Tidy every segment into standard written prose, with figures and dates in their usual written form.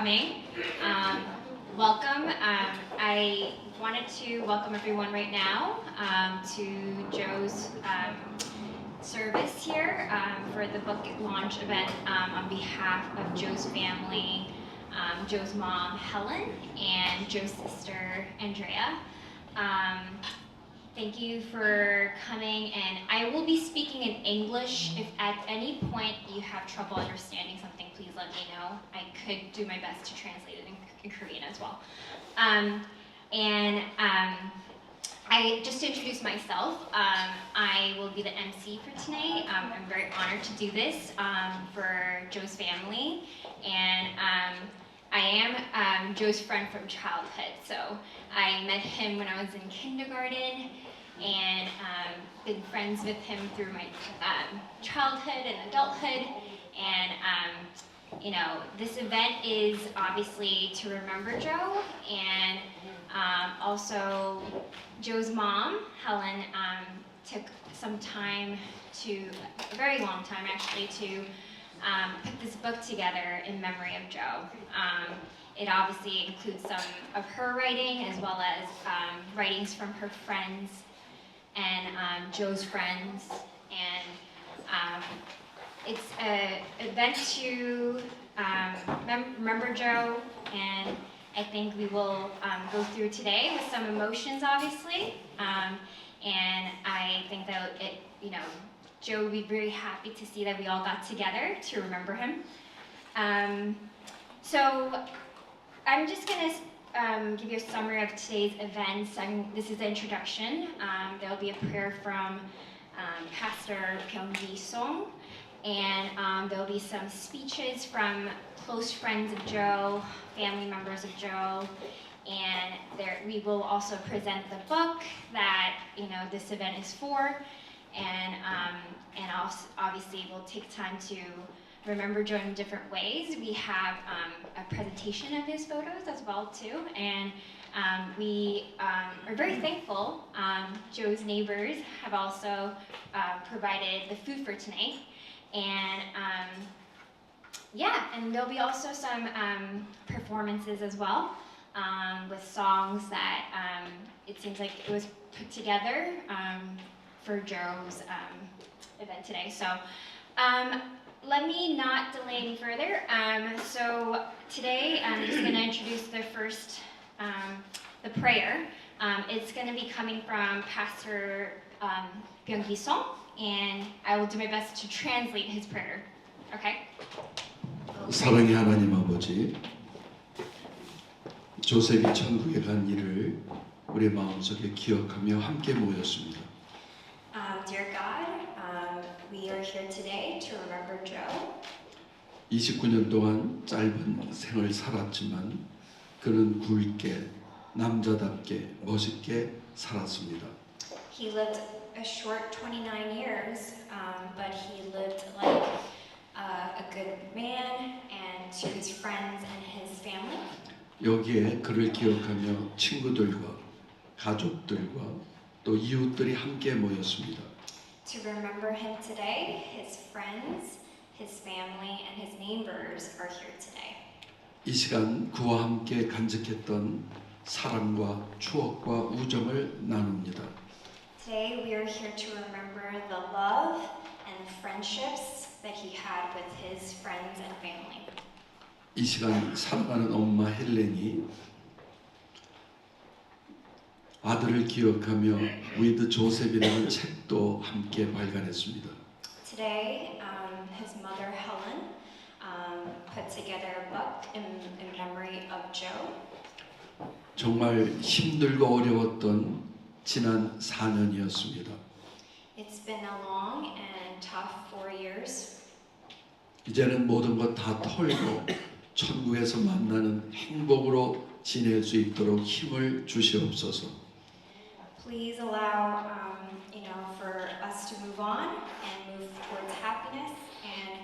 coming. Welcome. I wanted to welcome everyone right now to Joe's service here for the book launch event on behalf of Joe's family, Joe's mom, Helen, and Joe's sister, Andrea. Thank you for coming, and I will be speaking in English. If at any point you have trouble understanding something, please let me know. I could do my best to translate it in Korean as well. Just to introduce myself, I will be the MC for tonight. I'm very honored to do this for Joe's family, and I am Joe's friend from childhood. So I met him when I was in kindergarten, and been friends with him through my childhood and adulthood. And you know, this event is obviously to remember Joe, and also Joe's mom, Helen, took some time a very long time actually, to put this book together in memory of Joe. It obviously includes some of her writing as well as writings from her friends and Joe's friends, and it's an event to remember Joe, and I think we will go through today with some emotions, obviously, and I think that Joe would be very happy to see that we all got together to remember him. So I'm just going to give you a summary of today's events. This is the introduction. There will be a prayer from Pastor Byung-Gi Song, and there will be some speeches from close friends of Joe, family members of Joe, and we will also present the book that this event is for, and also, obviously we'll take time to remember Joe in different ways. We have a presentation of his photos as well too, and we are very thankful. Joe's neighbors have also provided the food for tonight, and and there'll be also some performances as well with songs that it seems like it was put together for Joe's event today. So let me not delay any further. So today I'm just going to introduce the first, the prayer. It's going to be coming from Pastor Byung-Gi Song, and I will do my best to translate his prayer. Okay? 사랑의 하나님 아버지, 조셉이 천국에 간 일을 우리 마음속에 기억하며 함께 모였습니다. Dear God, we are here today to remember Joe. 29년 동안 짧은 생을 살았지만 그는 굵게 남자답게 멋있게 살았습니다. He lived a short 29 years, but he lived like a good man and to his friends and his family. 여기에 그를 기억하며 친구들과 가족들과 또 이웃들이 함께 모였습니다. To remember him today, his friends, his family, and his neighbors are here today. 이 시간 그와 함께 간직했던 사랑과 추억과 우정을 나눕니다. Today we are here to remember the love and the friendships that he had with his friends and family. 이 시간 사랑하는 엄마 헬렌이 아들을 기억하며 With Joseph이라는 책도 함께 발간했습니다. Today, his mother Helen put together a book in memory of Joe. 정말 힘들고 어려웠던 지난 4년이었습니다. It's been a long and tough 4 years. 이제는 모든 것 다 털고 천국에서 만나는 행복으로 지낼 수 있도록 힘을 주시옵소서. Please allow, for us to move on and move towards happiness, and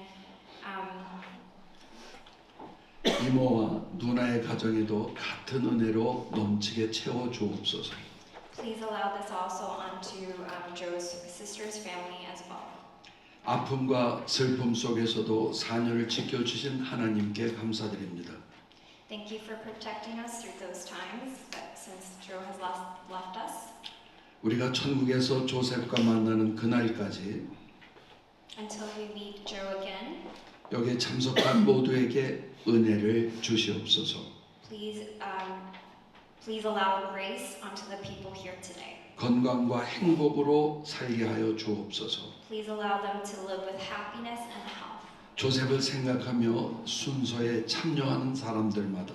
이모와 누나의 가정에도 같은 은혜로 넘치게 채워 주옵소서. please allow this also onto Joe's sister's family as well. 아픔과 슬픔 속에서도 4년을 지켜주신 하나님께 감사드립니다. Thank you for protecting us through those times since Joe has left us. 우리가 천국에서 조셉과 만나는 그날까지 Until we meet Joe again, 여기에 참석한 모두에게 은혜를 주시옵소서. Please allow grace onto the people here today. 건강과 행복으로 살게 하여 주옵소서. Please allow them to live with happiness and health. 조셉을 생각하며 순서에 참여하는 사람들마다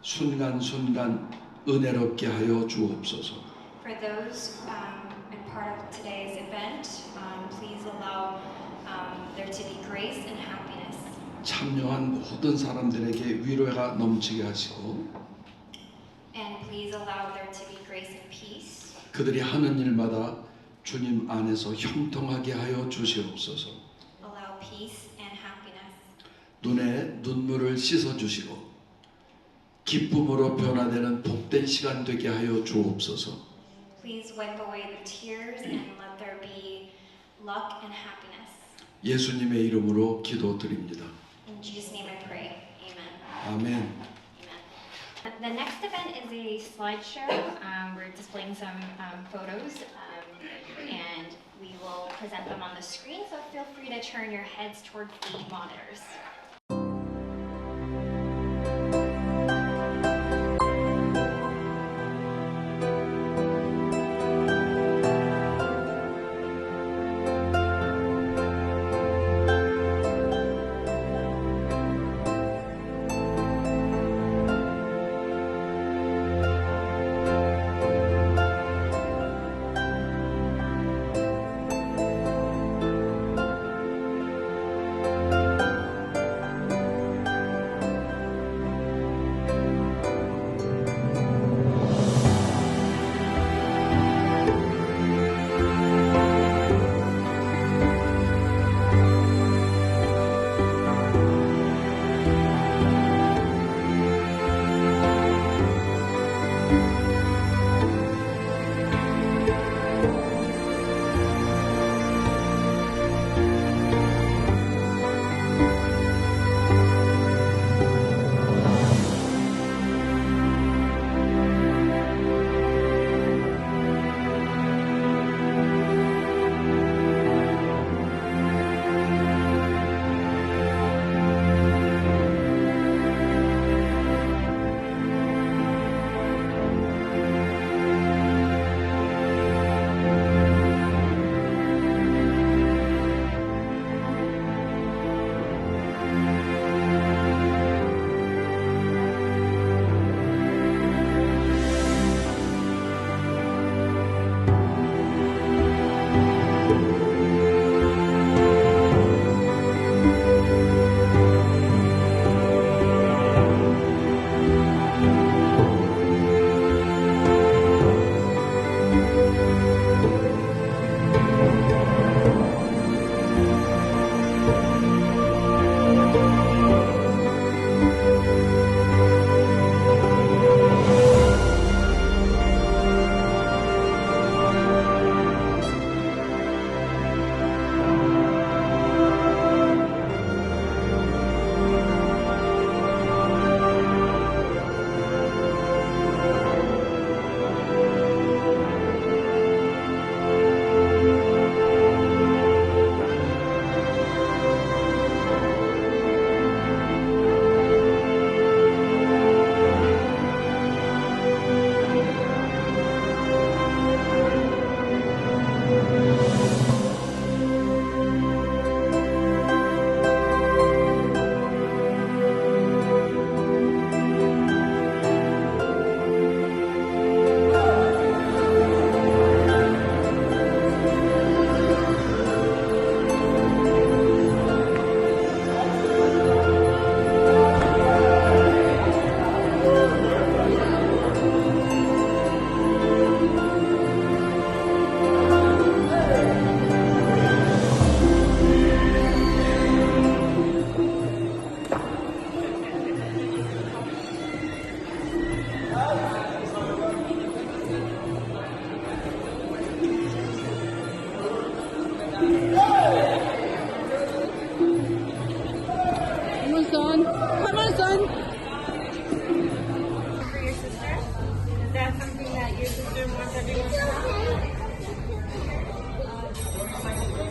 순간순간 은혜롭게 하여 주옵소서. For those in part of today's event, please allow there to be grace and happiness. 참여한 모든 사람들에게 위로가 넘치게 하시고 And please allow there to be grace and peace. 그들이 하는 일마다 주님 안에서 형통하게 하여 주시옵소서. Allow peace and happiness. 눈에 눈물을 씻어 주시고 기쁨으로 변화되는 복된 시간 되게 하여 주옵소서. Please wipe away the tears and let there be luck and happiness. 예수님의 이름으로 기도드립니다. In Jesus' name I pray. Amen. 아멘. Amen. The next event is a slideshow. We're displaying some photos, and we will present them on the screen. So feel free to turn your heads towards the monitors.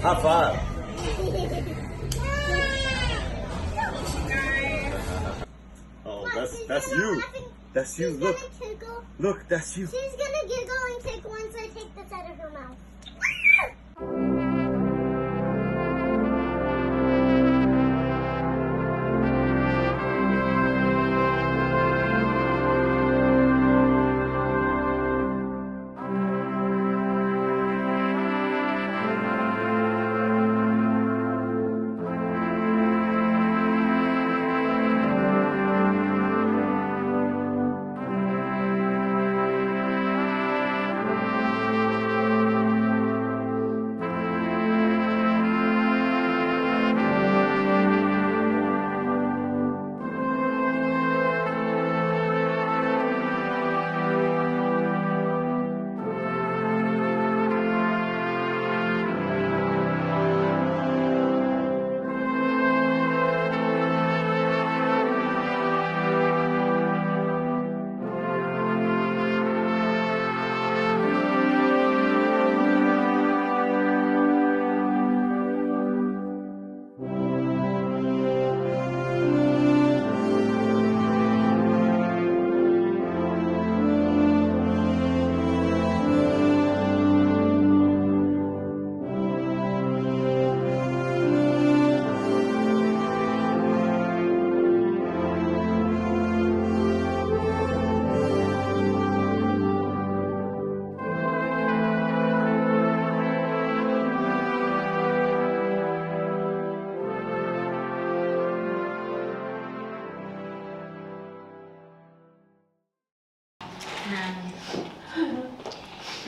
Have fun. Oh, that's you. That's you. Look. Look, that's you. She's gonna giggle and tick once I take this out of her mouth.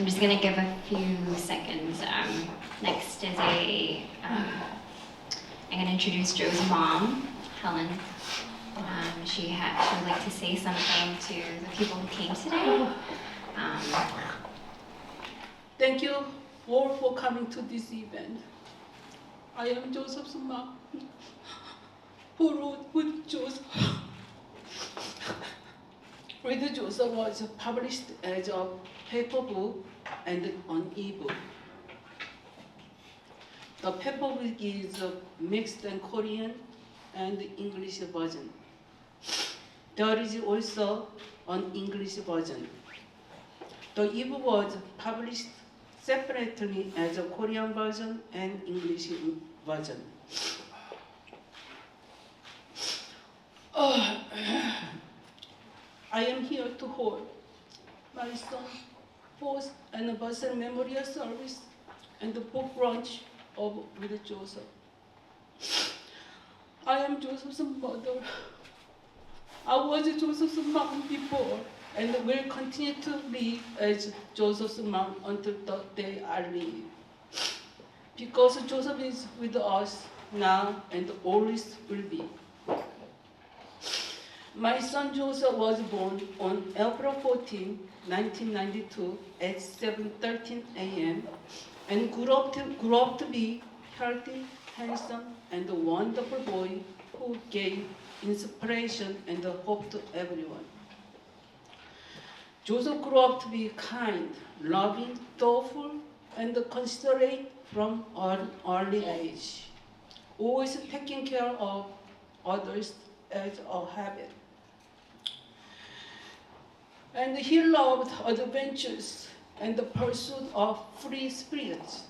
I'm just gonna give a few seconds. Next is I'm gonna introduce Joe's mom, Helen. She would like to say something to the people who came today. Thank you all for coming to this event. I am Joseph's mom, who wrote with Joseph. With Joseph was published as a paper book and on ebook. The paper book is mixed in Korean and English version. There is also an English version. The ebook was published separately as a Korean version and English version. I am here to hold my son's fourth anniversary memorial service and the book launch of with Joseph. I am Joseph's mother. I was Joseph's mom before and will continue to live as Joseph's mom until the day I leave. Because Joseph is with us now and always will be. My son Joseph was born on April 14, 1992 at 7:13 a.m. and grew up to be healthy, handsome, and a wonderful boy who gave inspiration and hope to everyone. Joseph grew up to be kind, loving, thoughtful, and considerate from an early age, always taking care of others as a habit. And he loved adventures and the pursuit of free spirits.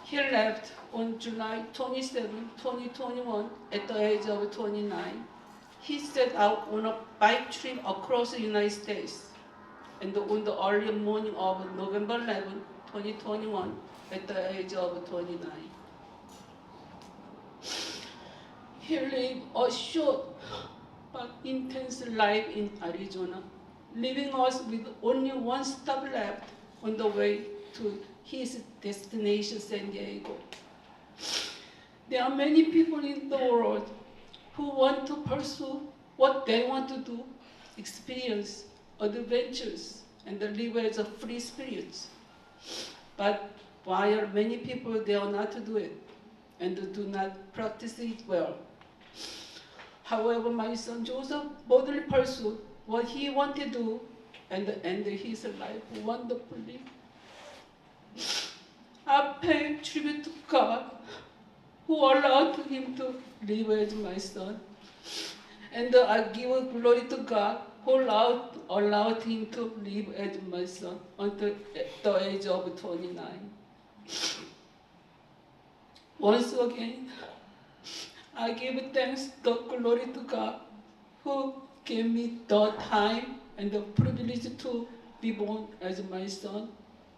He left on July 27, 2021 at the age of 29. He set out on a bike trip across the United States. And on the early morning of November 11, 2021 at the age of 29. He lived a short but intense life in Arizona, leaving us with only one stop left on the way to his destination, San Diego. There are many people in the world who want to pursue what they want to do, experience adventures, and live as a free spirits. But while many people dare not to do it and do not practice it well. However, my son Joseph boldly pursued what he wanted to do and ended his life wonderfully I pay tribute to God who allowed him to live as my son. And I give glory to God who allowed him to live as my son until the age of 29. Once again, I give thanks the glory to God who gave me the time and the privilege to be born as my son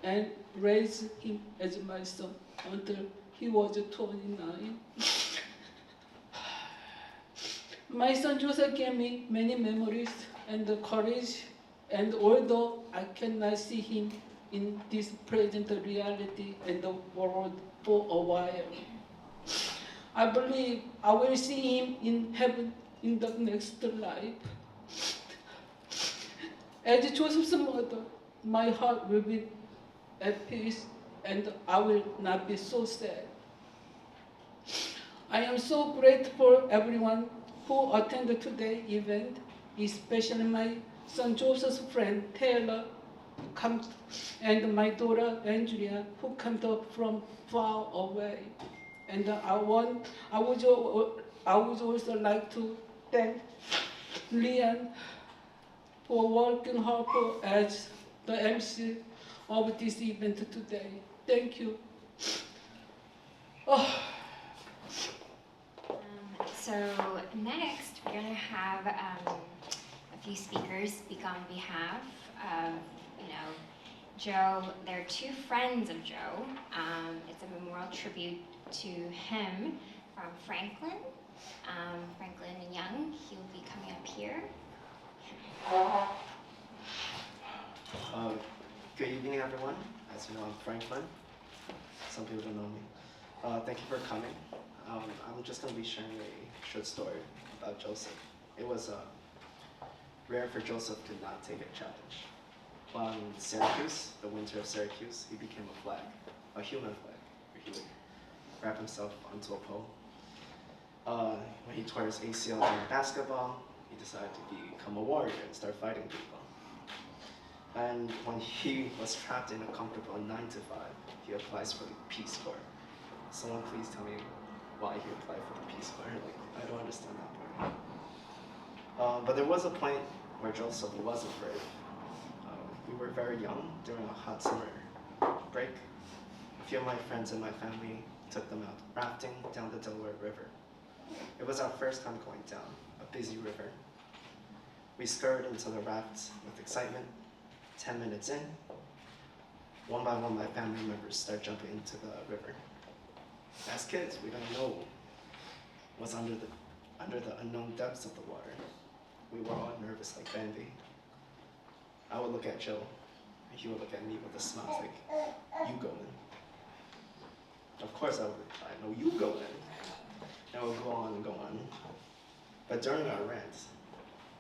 and raise him as my son until he was 29. My son Joseph gave me many memories and the courage, and although I cannot see him in this present reality and the world for a while, I believe I will see him in heaven in the next life. As Joseph's mother, my heart will be at peace and I will not be so sad. I am so grateful everyone who attended today's event, especially my son Joseph's friend Taylor and my daughter Andrea who came from far away. And I would also like to thank Leanne for working hard as the MC of this event today. Thank you. Oh. So next, we're going to have a few speakers speak on behalf of, Joe. There are two friends of Joe. It's a memorial tribute to him from Franklin. Franklin Young, he will be coming up here. Good evening, everyone. As you know, I'm Franklin. Some people don't know me. Thank you for coming. I'm just going to be sharing a short story about Joseph. It was rare for Joseph to not take a challenge. While in Syracuse, the winter of Syracuse, he became a flag, a human flag, where he would wrap himself onto a pole. When he tore his ACL during basketball, he decided to become a warrior and start fighting people. And when he was trapped in a comfortable 9-to-5, he applies for the Peace Corps. Someone please tell me why he applied for the Peace Corps. I don't understand that part. But there was a point where Joseph wasn't brave. We were very young during a hot summer break. A few of my friends and my family took them out rafting down the Delaware River. It was our first time going down a busy river. We scurried into the rafts with excitement. 10 minutes in, one by one my family members start jumping into the river. As kids, we don't know what's under the unknown depths of the water. We were all nervous like Bambi. I would look at Joe, and he would look at me with a smile like, you go in. Of course I would reply, no, you go in. And I would go on and go on. But during our rant,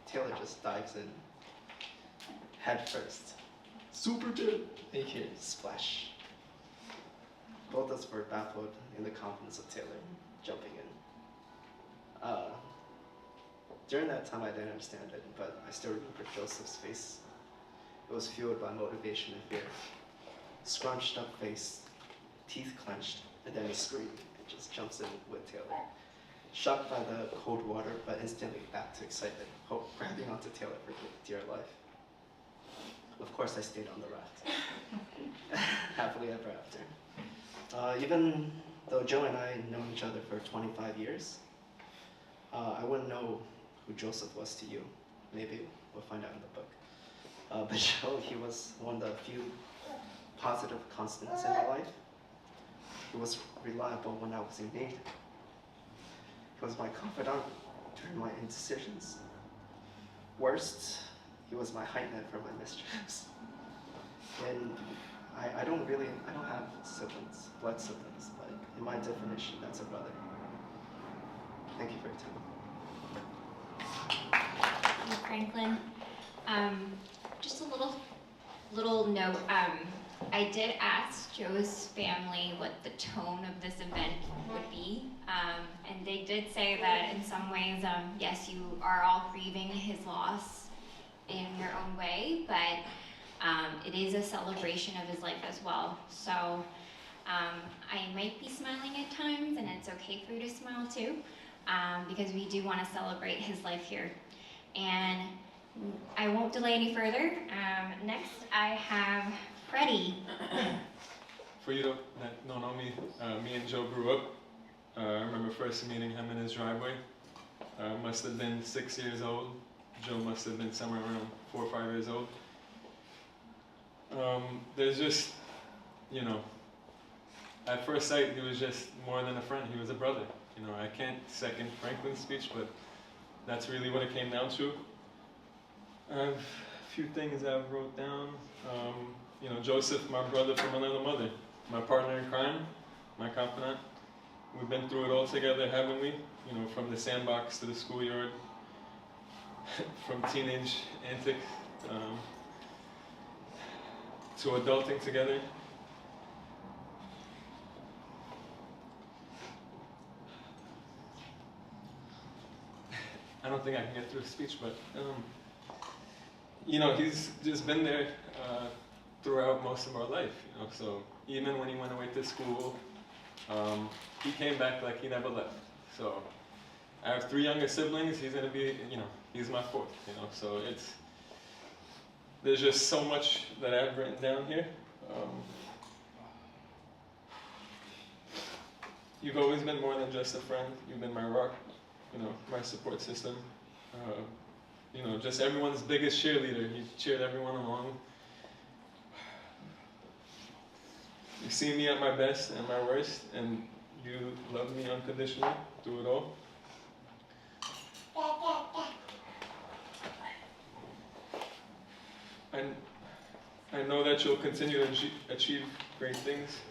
Taylor just dives in, head first. Super good. And you hear splash. Both of us were baffled in the confidence of Taylor jumping in. During that time I didn't understand it, but I still remember Joseph's face. It was fueled by motivation and fear. Scrunched up face, teeth clenched, and then he screamed and just jumps in with Taylor. Shocked by the cold water, but instantly back to excitement, grabbing onto Taylor for dear life. Of course I stayed on the raft. Happily ever after. Even though Joe and I know each other for 25 years, I wouldn't know who Joseph was to you. Maybe we'll find out in the book. But Joe, he was one of the few positive constants in my life. He was reliable when I was in need. He was my confidant during my indecisions. Worst, he was my height net for my mischiefs. And I don't have siblings, blood siblings, but in my definition, that's a brother. Thank you for your time. Thank you, Franklin. Just a little note. I did ask Joe's family what the tone of this event would be, and they did say that in some ways, yes, you are all grieving his loss in your own way, but it is a celebration of his life as well. So I might be smiling at times, and it's okay for you to smile too, because we do want to celebrate his life here. And I won't delay any further. Next, I have Freddie. For you that don't know me, me and Joe grew up. I remember first meeting him in his driveway. Must have been 6 years old. Joe must have been somewhere around 4 or 5 years old. There's just, you know, at first sight, he was just more than a friend. He was a brother. You know, I can't second Franklin's speech, but that's really what it came down to. I have a few things I've wrote down. You know, Joseph, my brother from another mother, my partner in crime, my confidant. We've been through it all together, haven't we? You know, from the sandbox to the schoolyard, from teenage antics to adulting together. I don't think I can get through a speech, but you know, he's just been there throughout most of our life. You know, so even when he went away to school, he came back like he never left. So I have 3 younger siblings. He's gonna be, you know, he's my 4th. You know, so there's just so much that I've written down here. You've always been more than just a friend. You've been my rock, you know, my support system. You know, just everyone's biggest cheerleader. You cheered everyone along. You see me at my best and my worst, and you love me unconditionally through it all. And I know that you'll continue to achieve great things.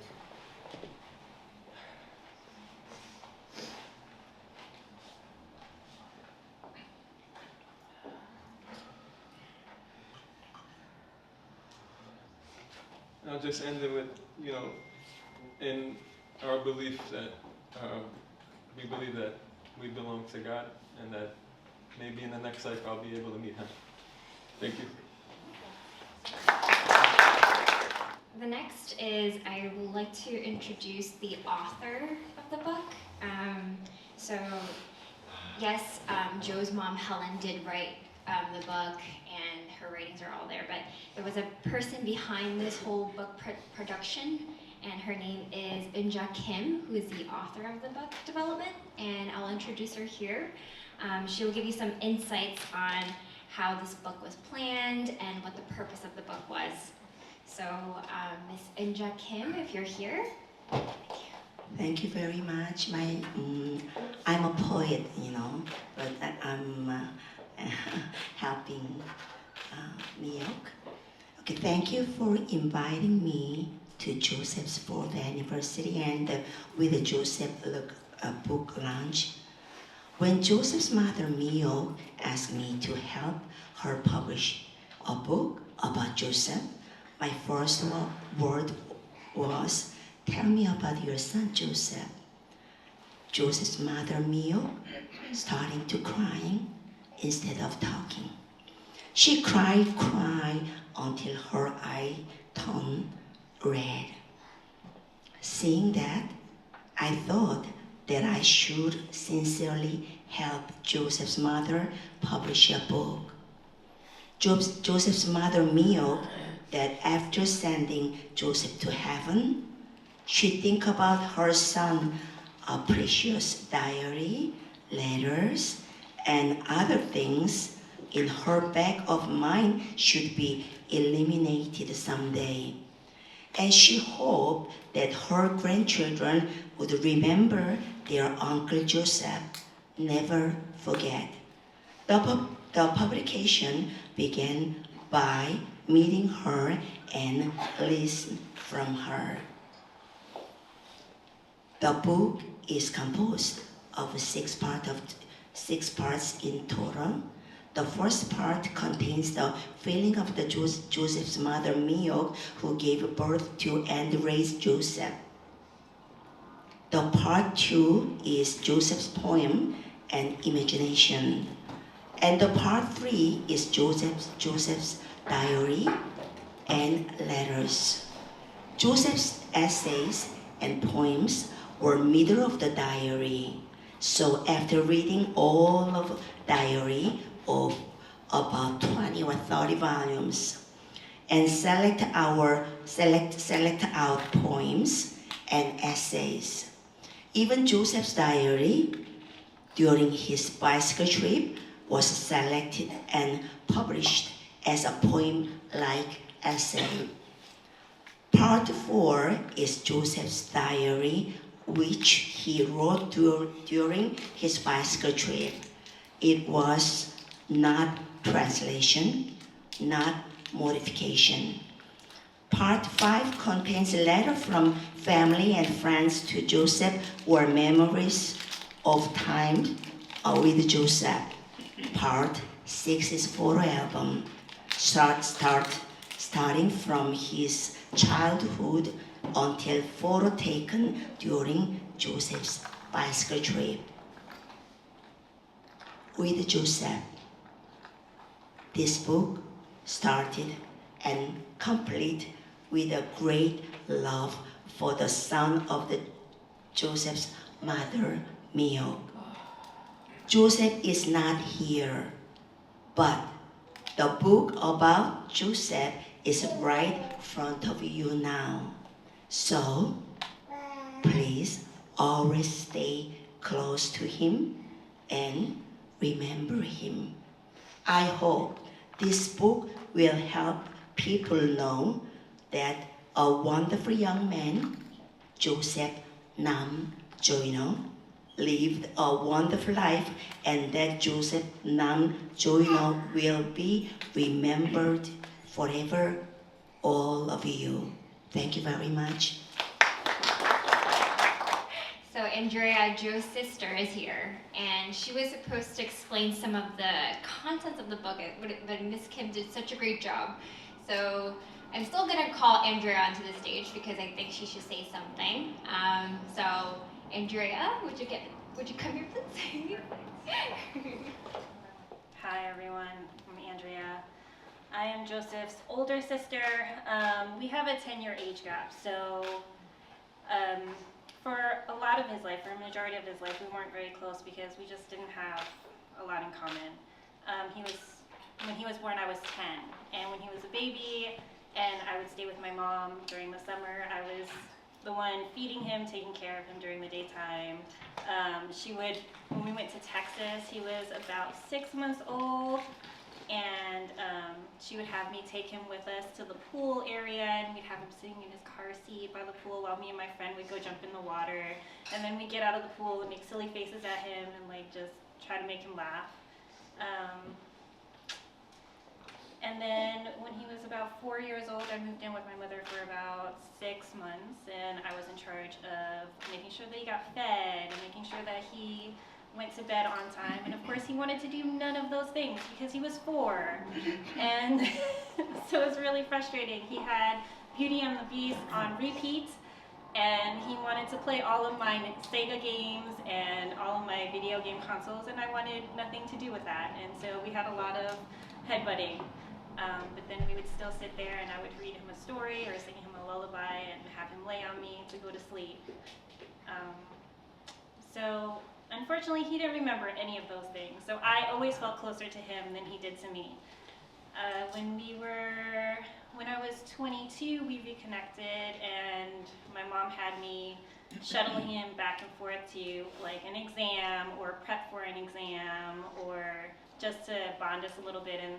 I'll just end it with, you know, in our belief that we believe that we belong to God, and that maybe in the next life I'll be able to meet Him. Thank you. The next is I would like to introduce the author of the book. So yes, Joe's mom Helen did write the book, and her writings are all there, but there was a person behind this whole book production, and her name is Inja Kim, who is the author of the book development, and I'll introduce her here. She'll give you some insights on how this book was planned and what the purpose of the book was. So, Miss Inja Kim, if you're here. Thank you very much. I'm a poet, you know, but I'm helping New York. Okay, thank you for inviting me to Joseph's 4th anniversary and with Joseph book launch. When Joseph's mother Mio asked me to help her publish a book about Joseph, my first word was, "Tell me about your son Joseph." Joseph's mother Mio starting to cry instead of talking. She cried until her eye turned red. Seeing that, I thought that I should sincerely help Joseph's mother publish a book. Joseph's mother Mio, that after sending Joseph to heaven, she think about her son, a precious diary, letters, and other things in her back of mind should be eliminated someday. And she hoped that her grandchildren would remember their Uncle Joseph, never forget. The publication began by meeting her and listening from her. The book is composed of 6 parts in total. The first part contains the feeling of the Joseph's mother Mio, who gave birth to and raised Joseph. The part 2 is Joseph's poem and imagination. And the part 3 is Joseph's diary, years. Joseph's essays and poems were middle of the diary. So after reading all of diary of about 20 or 30 volumes, and select out poems and essays. Even Joseph's diary during his bicycle trip was selected and published as a poem-like essay. Part 4 is Joseph's diary, which he wrote during his bicycle trip. It was not translation, not modification. Part 5 contains a letter from family and friends to Joseph or memories of time with Joseph. Part 6 is photo album, starting from his childhood until photo taken during Joseph's bicycle trip. With Joseph, this book started and complete with a great love for the son of Joseph's mother, Mio. Joseph is not here, but the book about Joseph is right in front of you now. So, please always stay close to him and remember him. I hope this book will help people know that a wonderful young man, Joseph Nam Joino, lived a wonderful life, and that Joseph Nam Joino will be remembered forever, all of you. Thank you very much. So Andrea, Joe's sister, is here, and she was supposed to explain some of the contents of the book, but Miss Kim did such a great job. So I'm still gonna call Andrea onto the stage because I think she should say something. So Andrea, would you come here, please? Hi everyone, I'm Andrea. I am Joseph's older sister. We have a 10-year age gap, so for a lot of his life, for a majority of his life, we weren't very close because we just didn't have a lot in common. When he was born, I was 10, and when he was a baby, and I would stay with my mom during the summer, I was the one feeding him, taking care of him during the daytime. When we went to Texas, he was about 6 months old, and she would have me take him with us to the pool area, and we'd have him sitting in his car seat by the pool while me and my friend would go jump in the water, and then we'd get out of the pool and make silly faces at him and like just try to make him laugh. And then when he was about 4 years old, I moved in with my mother for about 6 months, and I was in charge of making sure that he got fed and making sure that he went to bed on time. And of course, he wanted to do none of those things because he was 4. And so it was really frustrating. He had Beauty and the Beast on repeat, and he wanted to play all of my Sega games and all of my video game consoles, and I wanted nothing to do with that. And so we had a lot of headbutting. But then we would still sit there and I would read him a story or sing him a lullaby and have him lay on me to go to sleep. So unfortunately, he didn't remember any of those things. So I always felt closer to him than he did to me. When I was 22, we reconnected, and my mom had me shuttle him back and forth to like an exam or prep for an exam, or just to bond us a little bit and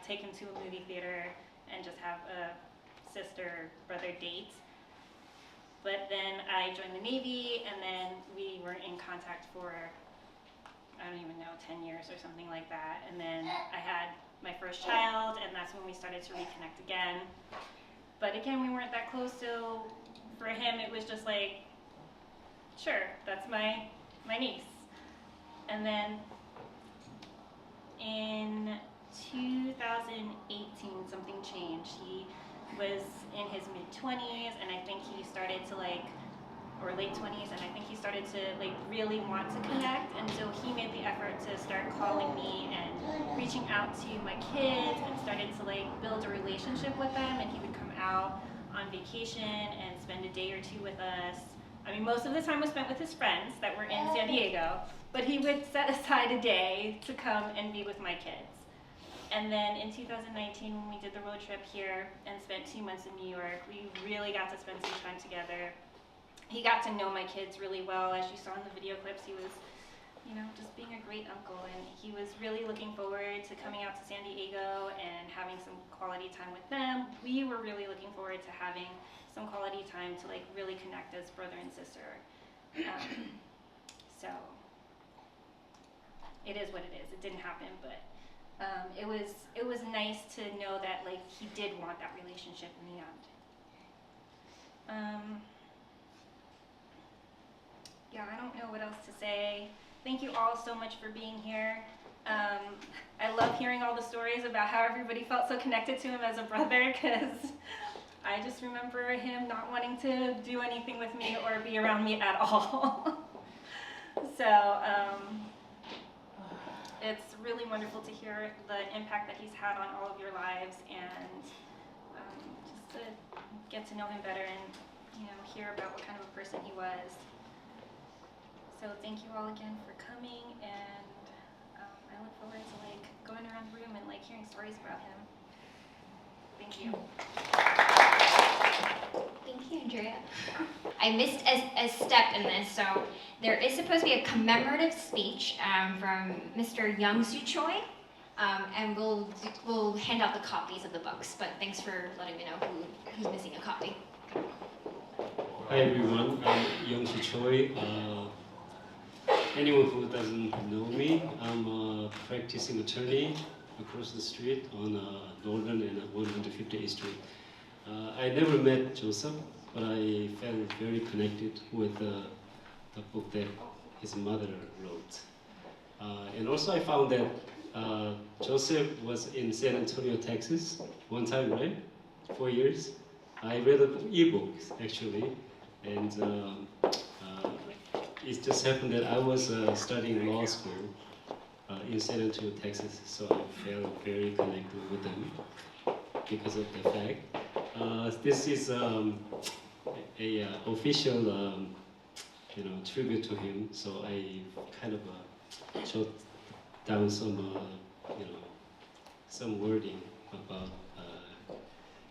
take him to a movie theater and just have a sister-brother date. But then I joined the Navy, and then we were in contact for, I don't even know, 10 years or something like that. And then I had my first child, and that's when we started to reconnect again. But again, we weren't that close, so for him it was just like, sure, that's my niece. And then in 2018, something changed. He was in his mid-20s, and I think he started to or late 20s, and I think he started to really want to connect, and so he made the effort to start calling me and reaching out to my kids and started to build a relationship with them, and he would come out on vacation and spend a day or two with us. I mean, most of the time was spent with his friends that were in San Diego, but he would set aside a day to come and be with my kids. And then in 2019, when we did the road trip here and spent 2 months in New York, we really got to spend some time together. He got to know my kids really well. As you saw in the video clips, he was, you know, just being a great uncle, and he was really looking forward to coming out to San Diego and having some quality time with them. We were really looking forward to having some quality time to like really connect as brother and sister. So it is what it is. It didn't happen, but it was nice to know that like he did want that relationship in the end. Yeah, I don't know what else to say. Thank you all so much for being here. I love hearing all the stories about how everybody felt so connected to him as a brother, because I just remember him not wanting to do anything with me or be around me at all. So it's really wonderful to hear the impact that he's had on all of your lives, and just to get to know him better and, you know, hear about what kind of a person he was. So thank you all again for coming, and I look forward to like going around the room and like hearing stories about him. Thank you. Thank you, Andrea. I missed a step in this, so there is supposed to be a commemorative speech from Mr. Young Soo Choi, and we'll hand out the copies of the books. But thanks for letting me know who's missing a copy. Hi everyone, I'm Young Soo Choi. Anyone who doesn't know me, I'm a practicing attorney across the street on Northern and 158th Street. I never met Joseph, but I felt very connected with the book that his mother wrote. And also I found that Joseph was in San Antonio, Texas, one time, right? 4 years. I read the ebook actually, and it just happened that I was studying law school in San Antonio, Texas, so I felt very connected with them because of the fact. This is a official, tribute to him. So I kind of jot down some, some wording about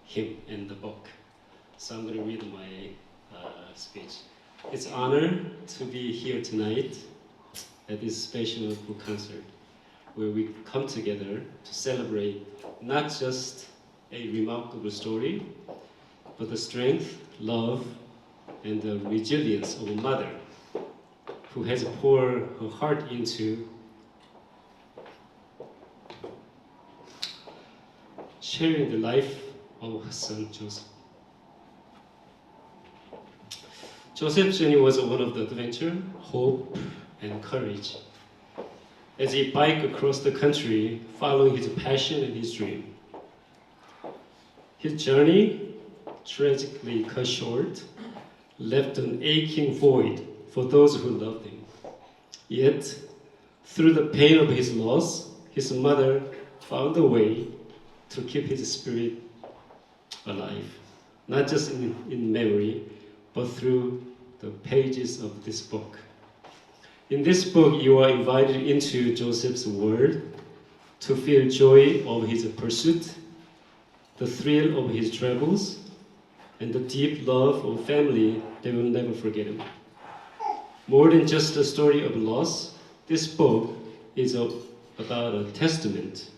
him in the book. So I'm going to read my speech. It's an honor to be here tonight at this special book concert, where we come together to celebrate not just a remarkable story, but the strength, love, and the resilience of a mother who has poured her heart into sharing the life of her son, Joseph. Joseph's journey was one of the adventure, hope, and courage. As he biked across the country, following his passion and his dream. His journey, tragically cut short, left an aching void for those who loved him. Yet, through the pain of his loss, his mother found a way to keep his spirit alive, not just in memory, but through the pages of this book. In this book, you are invited into Joseph's world to feel joy of his pursuit, the thrill of his travels, and the deep love of family that will never forget him. More than just a story of loss, this book is about a testament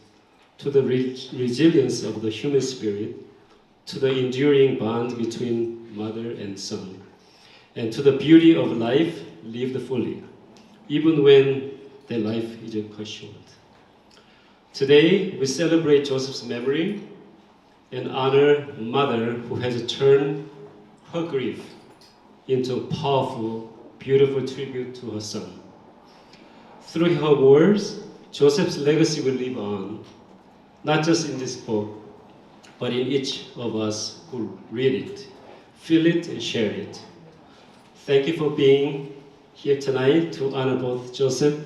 to the resilience of the human spirit, to the enduring bond between mother and son, and to the beauty of life lived fully, even when their life is cut short. Today, we celebrate Joseph's memory and honor a mother who has turned her grief into a powerful, beautiful tribute to her son. Through her words, Joseph's legacy will live on, not just in this book, but in each of us who read it, feel it, and share it. Thank you for being here tonight to honor both Joseph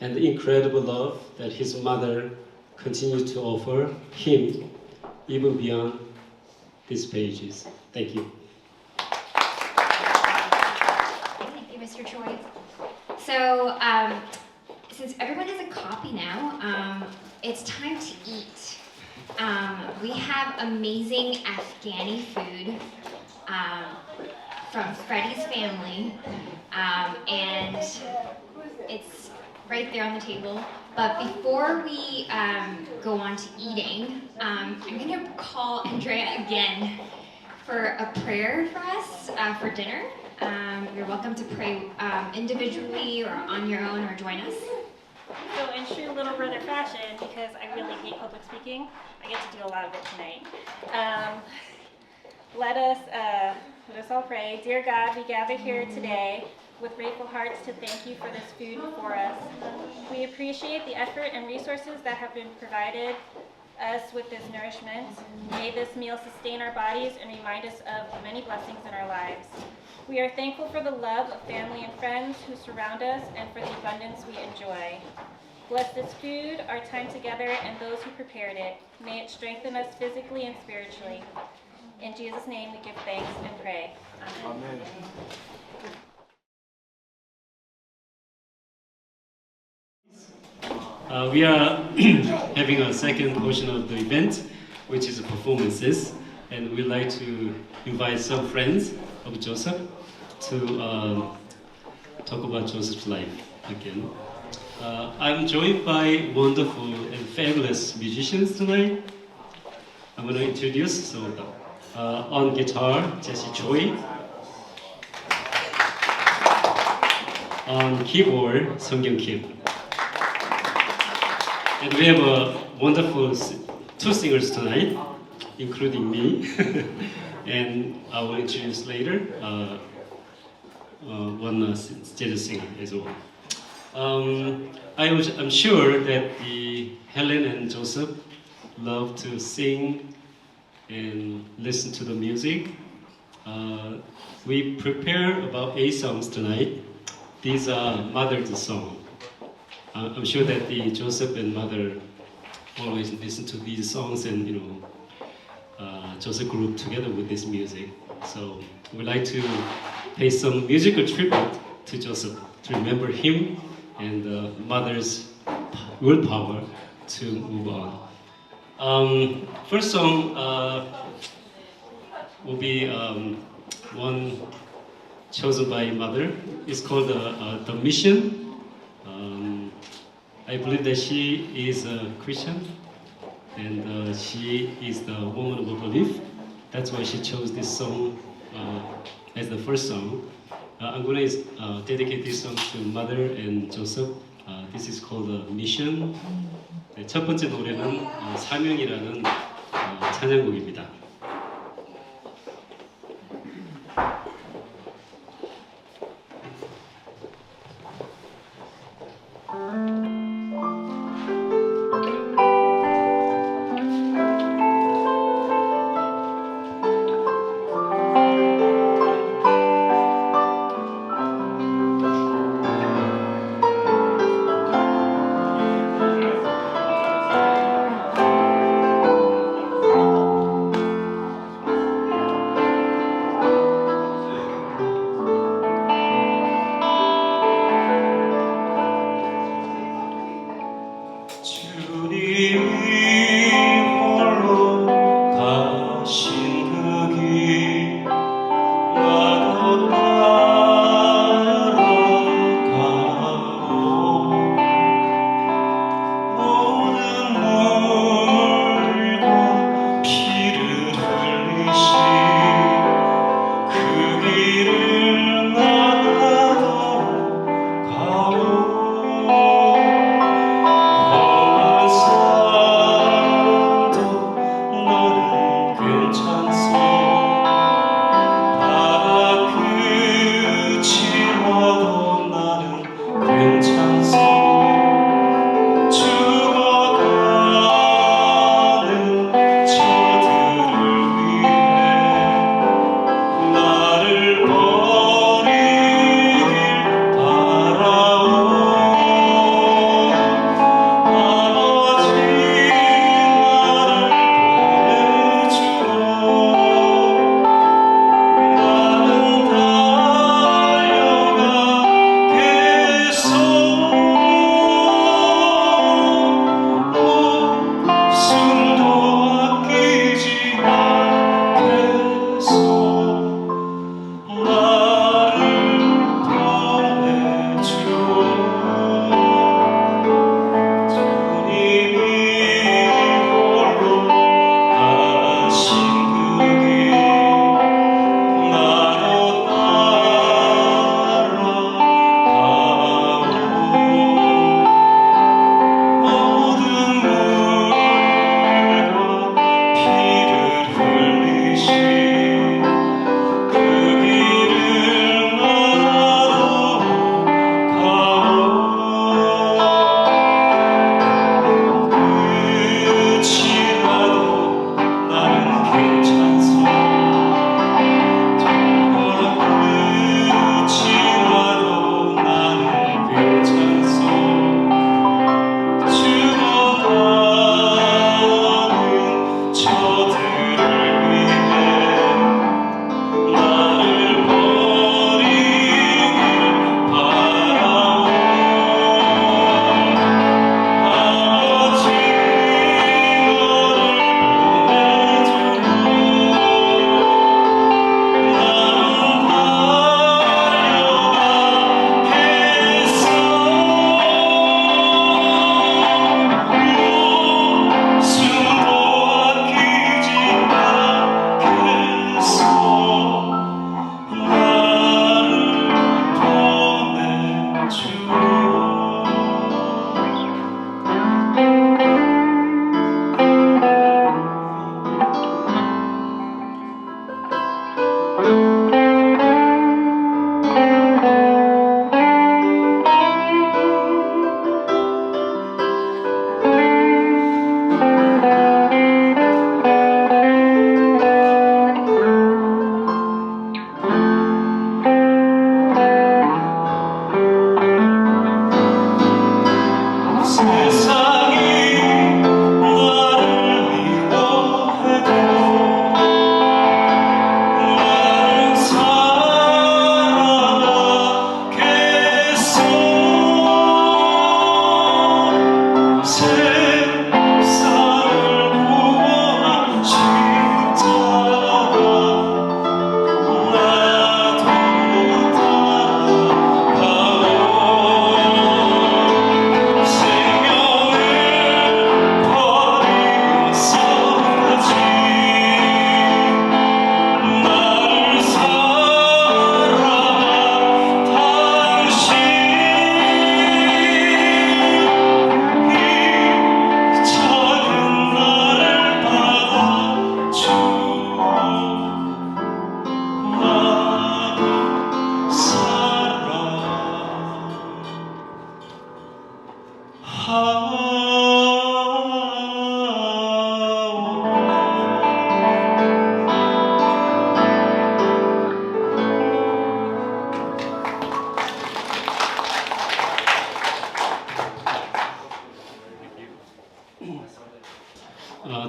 and the incredible love that his mother continues to offer him, even beyond these pages. Thank you. Thank you, Mr. Choi. So, since everyone has a copy now, it's time to eat. We have amazing Afghani food from Freddie's family, and it's right there on the table. But before we go on to eating, I'm going to call Andrea again for a prayer for us for dinner. You're welcome to pray individually or on your own or join us. So in true little brother fashion, because I really hate public speaking, I get to do a lot of it tonight. Let us all pray. Dear God, we gather here today with grateful hearts to thank you for this food before us. We appreciate the effort and resources that have been provided us with this nourishment. May this meal sustain our bodies and remind us of the many blessings in our lives. We are thankful for the love of family and friends who surround us and for the abundance we enjoy. Bless this food, our time together, and those who prepared it. May it strengthen us physically and spiritually. In Jesus' name we give thanks and pray. Amen. Amen. We are having a second portion of the event, which is performances, and we'd like to invite some friends of Joseph to talk about Joseph's life again. I'm joined by wonderful and fabulous musicians tonight. I'm going to introduce on guitar, Jesse Choi. On keyboard, Seungyeong Kim. And we have a wonderful two singers tonight, including me. And I will introduce later one jazz singer as well. I'm sure that Helen and Joseph love to sing and listen to the music. We prepare about 8 songs tonight. These are mother's songs. I'm sure that Joseph and mother always listen to these songs, and Joseph grew up together with this music. So we'd like to pay some musical tribute to Joseph to remember him and mother's willpower to move on. First song will be one chosen by mother. It's called The Mission. I believe that she is a Christian, and she is the woman of belief. That's why she chose this song as the first song. I'm going to dedicate this song to Mother and Joseph. This is called Mission. 첫 번째 노래는 사명이라는 찬양곡입니다.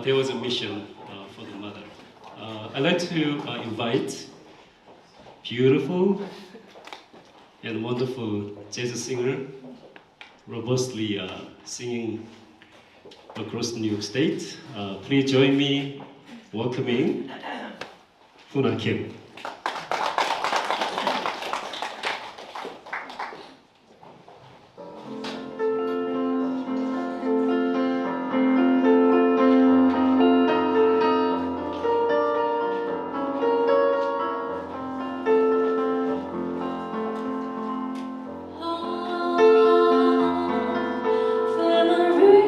There was a mission for the mother. I'd like to invite beautiful and wonderful jazz singer, robustly singing across New York State. Please join me welcoming Huna Kim. Memories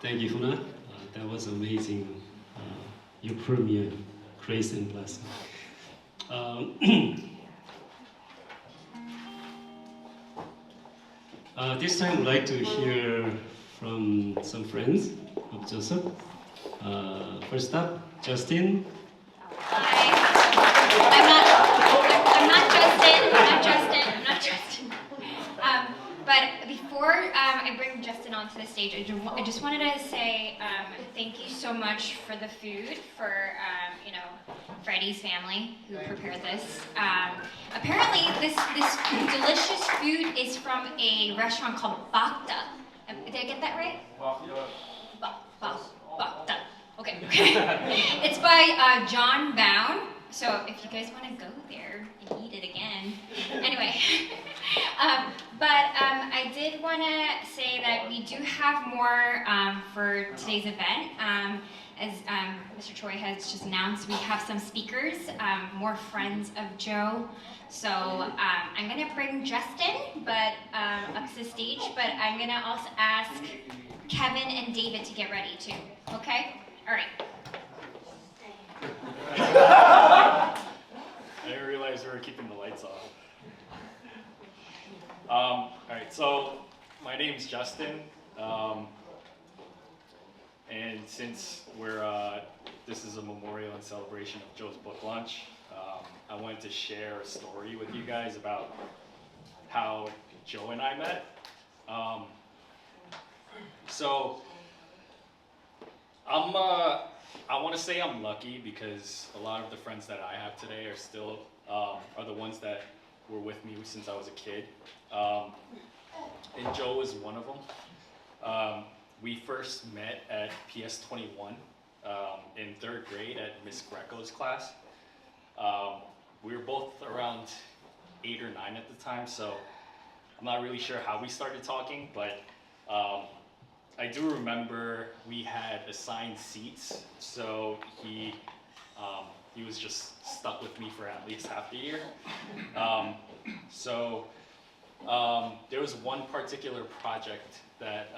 Thank you, Huna. That was amazing. Your premiere, grace and blessing. This time, I'd like to hear from some friends of Joseph. First up, Justin. I'm not Justin. But before I bring Justin onto the stage, I just wanted to say thank you so much for the food, for Freddie's family who prepared this. Apparently, this delicious food is from a restaurant called Bakta. Did I get that right? Bakta. Okay. It's by John Bound. So if you guys want to go there and eat it again. Anyway. I did want to say that we do have more for today's event. As Mr. Choi has just announced, we have some speakers, more friends of Joe. So I'm going to bring Justin up to the stage, but I'm going to also ask Kevin and David to get ready too. Okay? All right. I didn't realize we were keeping the lights off. All right, so my name's Justin, and since this is a memorial and celebration of Joe's book launch, I wanted to share a story with you guys about how Joe and I met. I want to say I'm lucky because a lot of the friends that I have today are still are the ones that were with me since I was a kid, and Joe was one of them. We first met at PS 21 in 3rd grade at Miss Greco's class. We were both around 8 or 9 at the time, so I'm not really sure how we started talking, but I do remember we had assigned seats, so he he was just stuck with me for at least half the year. There was one particular project that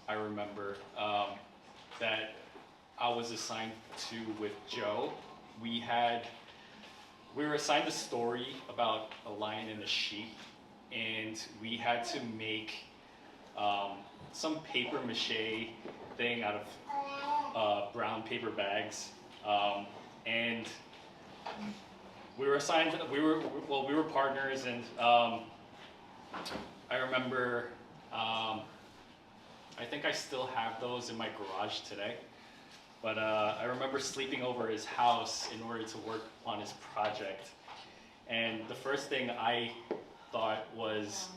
I remember that I was assigned to with Joe. We were assigned a story about a lion and a sheep, and we had to make some paper mache thing out of brown paper bags, and we were assigned. We were partners, and I remember. I think I still have those in my garage today. But I remember sleeping over his house in order to work on his project. And the first thing I thought was,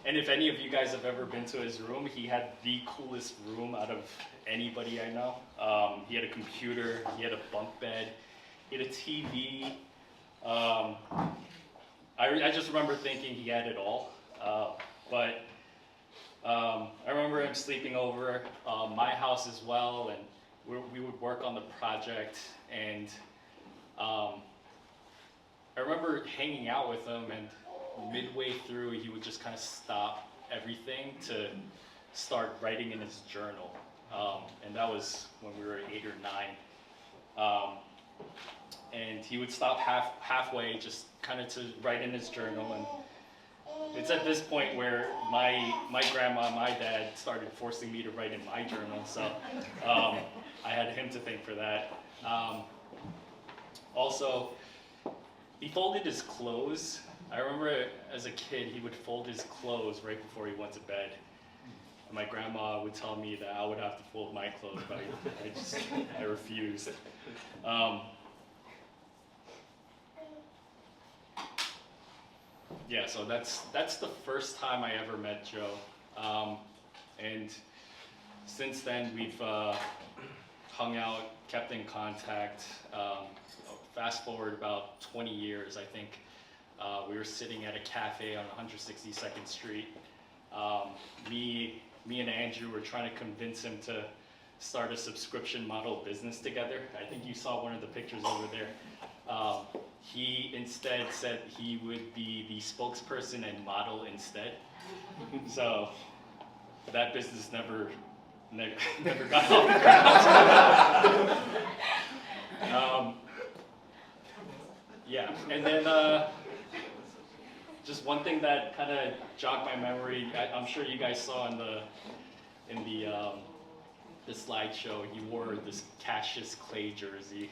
and if any of you guys have ever been to his room, he had the coolest room out of anybody I know. He had a computer, he had a bunk bed, he had a TV. I just remember thinking he had it all. I remember him sleeping over my house as well, and we would work on the project, and I remember hanging out with him, and midway through he would just kind of stop everything to start writing in his journal, and that was when we were 8 or 9, and he would stop halfway just kind of to write in his journal. And it's at this point where my grandma and my dad started forcing me to write in my journal, so I had him to thank for that. Also, he folded his clothes. I remember as a kid, he would fold his clothes right before he went to bed. And my grandma would tell me that I would have to fold my clothes, but I refused. Yeah, so that's the first time I ever met Joe, and since then we've hung out, kept in contact. Fast forward about 20 years, I think. We were sitting at a cafe on 162nd Street. Me and Andrew were trying to convince him to start a subscription model business together. I think you saw one of the pictures over there. He instead said he would be the spokesperson and model instead. So that business never got off the ground. Yeah, and then just one thing that kind of jogged my memory. I'm sure you guys saw in the slideshow. He wore this Cassius Clay jersey.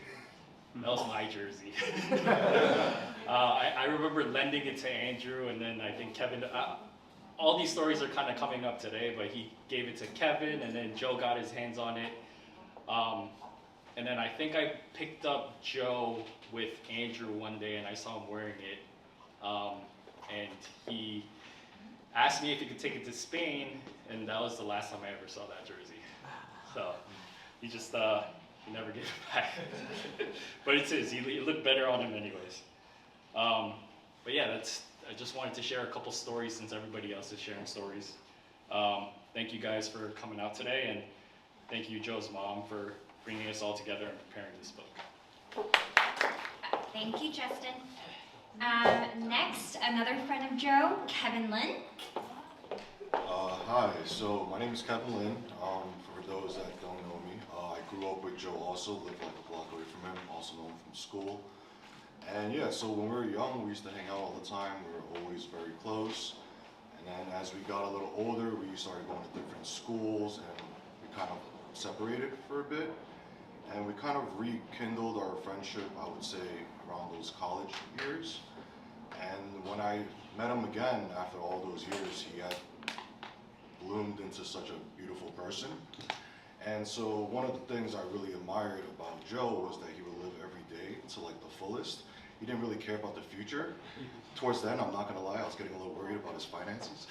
That was my jersey. I remember lending it to Andrew, and then I think Kevin. All these stories are kind of coming up today, but he gave it to Kevin, and then Joe got his hands on it. And then I think I picked up Joe with Andrew one day, and I saw him wearing it. And he asked me if he could take it to Spain, and that was the last time I ever saw that jersey. So he just he never gave it back. But it's his. He looked better on him anyways. But yeah, I just wanted to share a couple stories since everybody else is sharing stories. Thank you guys for coming out today, and thank you, Joe's mom, for bringing us all together and preparing this book. Thank you, Justin. Next, another friend of Joe, Kevin Lin. Hi, so my name is Kevin Lin. For those that don't know me, I grew up with Joe also, lived like a block away from him, also known from school. And yeah, so when we were young, we used to hang out all the time. We were always very close. And then as we got a little older, we started going to different schools, and we kind of separated for a bit. And we kind of rekindled our friendship, I would say, around those college years. And when I met him again after all those years, he had bloomed into such a beautiful person. And so one of the things I really admired about Joe was that he would live every day to like the fullest. He didn't really care about the future. Towards then, I'm not gonna lie, I was getting a little worried about his finances.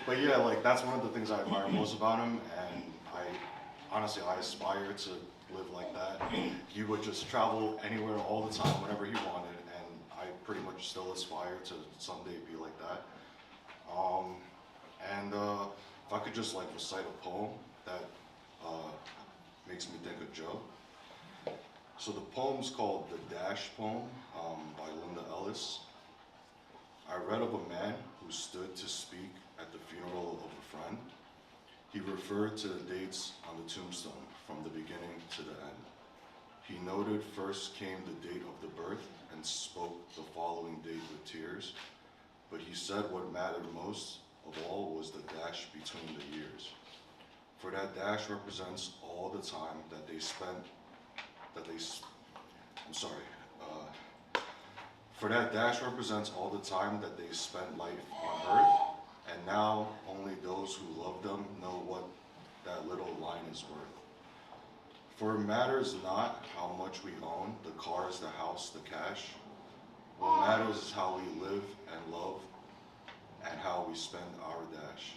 But yeah, like that's one of the things I admire most about him, and honestly, I aspire to live like that. He would just travel anywhere all the time, whenever he wanted, and I pretty much still aspire to someday be like that. If I could just like recite a poem that makes me think of Joe. So the poem's called The Dash Poem by Linda Ellis. I read of a man who stood to speak at the funeral of a friend. He referred to the dates on the tombstone from the beginning to the end. He noted first came the date of the birth and spoke the following date with tears. But he said what mattered most of all was the dash between the years. For that dash represents all the time that they spent, for that dash represents all the time that they spent life on earth, and now only those who love them know what that little line is worth. For it matters not how much we own, the cars, the house, the cash. What matters is how we live and love and how we spend our dash.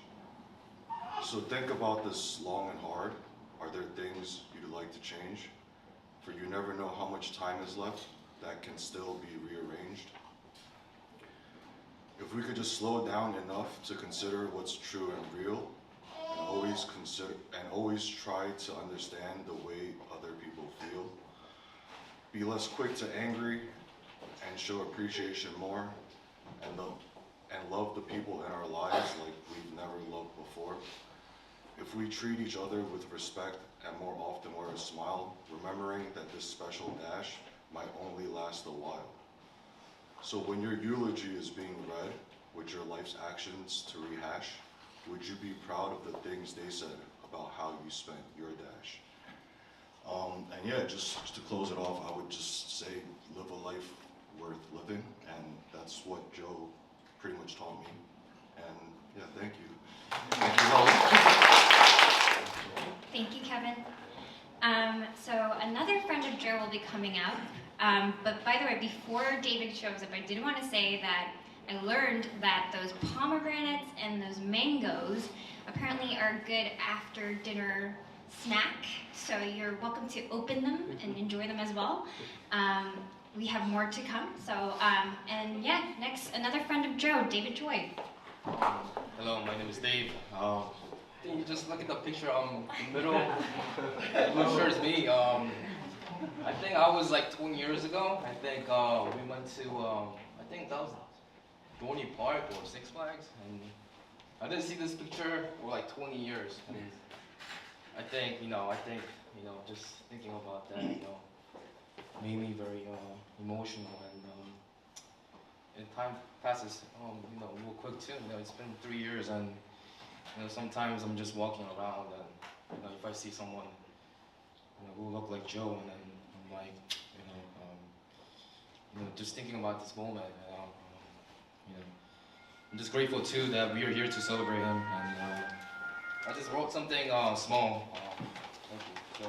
So think about this long and hard. Are there things you'd like to change? For you never know how much time is left that can still be rearranged. If we could just slow down enough to consider what's true and real, and always try to understand the way other people feel. Be less quick to angry and show appreciation more, and love the people in our lives like we've never loved before. If we treat each other with respect and more often wear a smile, remembering that this special dash might only last a while. So when your eulogy is being read with your life's actions to rehash, would you be proud of the things they said about how you spent your dash? And yeah, just to close it off, I would just say live a life worth living, and that's what Joe pretty much taught me. And yeah, thank you. Thank you all. Thank you, Kevin. So another friend of Joe will be coming up. But by the way, before David shows up, I did want to say that I learned that those pomegranates and those mangoes apparently are a good after dinner snack. So you're welcome to open them and enjoy them as well. We have more to come. So, and yeah, next, another friend of Joe, David Joy. Hello, my name is Dave. I think you just look at the picture in the middle. I'm not sure it's me. I think I was like 20 years ago. I think we went to, I think that was Dorney Park or Six Flags. And I didn't see this picture for like 20 years. And I think, just thinking about that, made me very emotional. And time passes, real quick too. It's been 3 years, and sometimes I'm just walking around, and if I see someone who look like Joe, and then I'm like, just thinking about this moment. I'm just grateful too that we are here to celebrate him, and I just wrote something small. Thank you.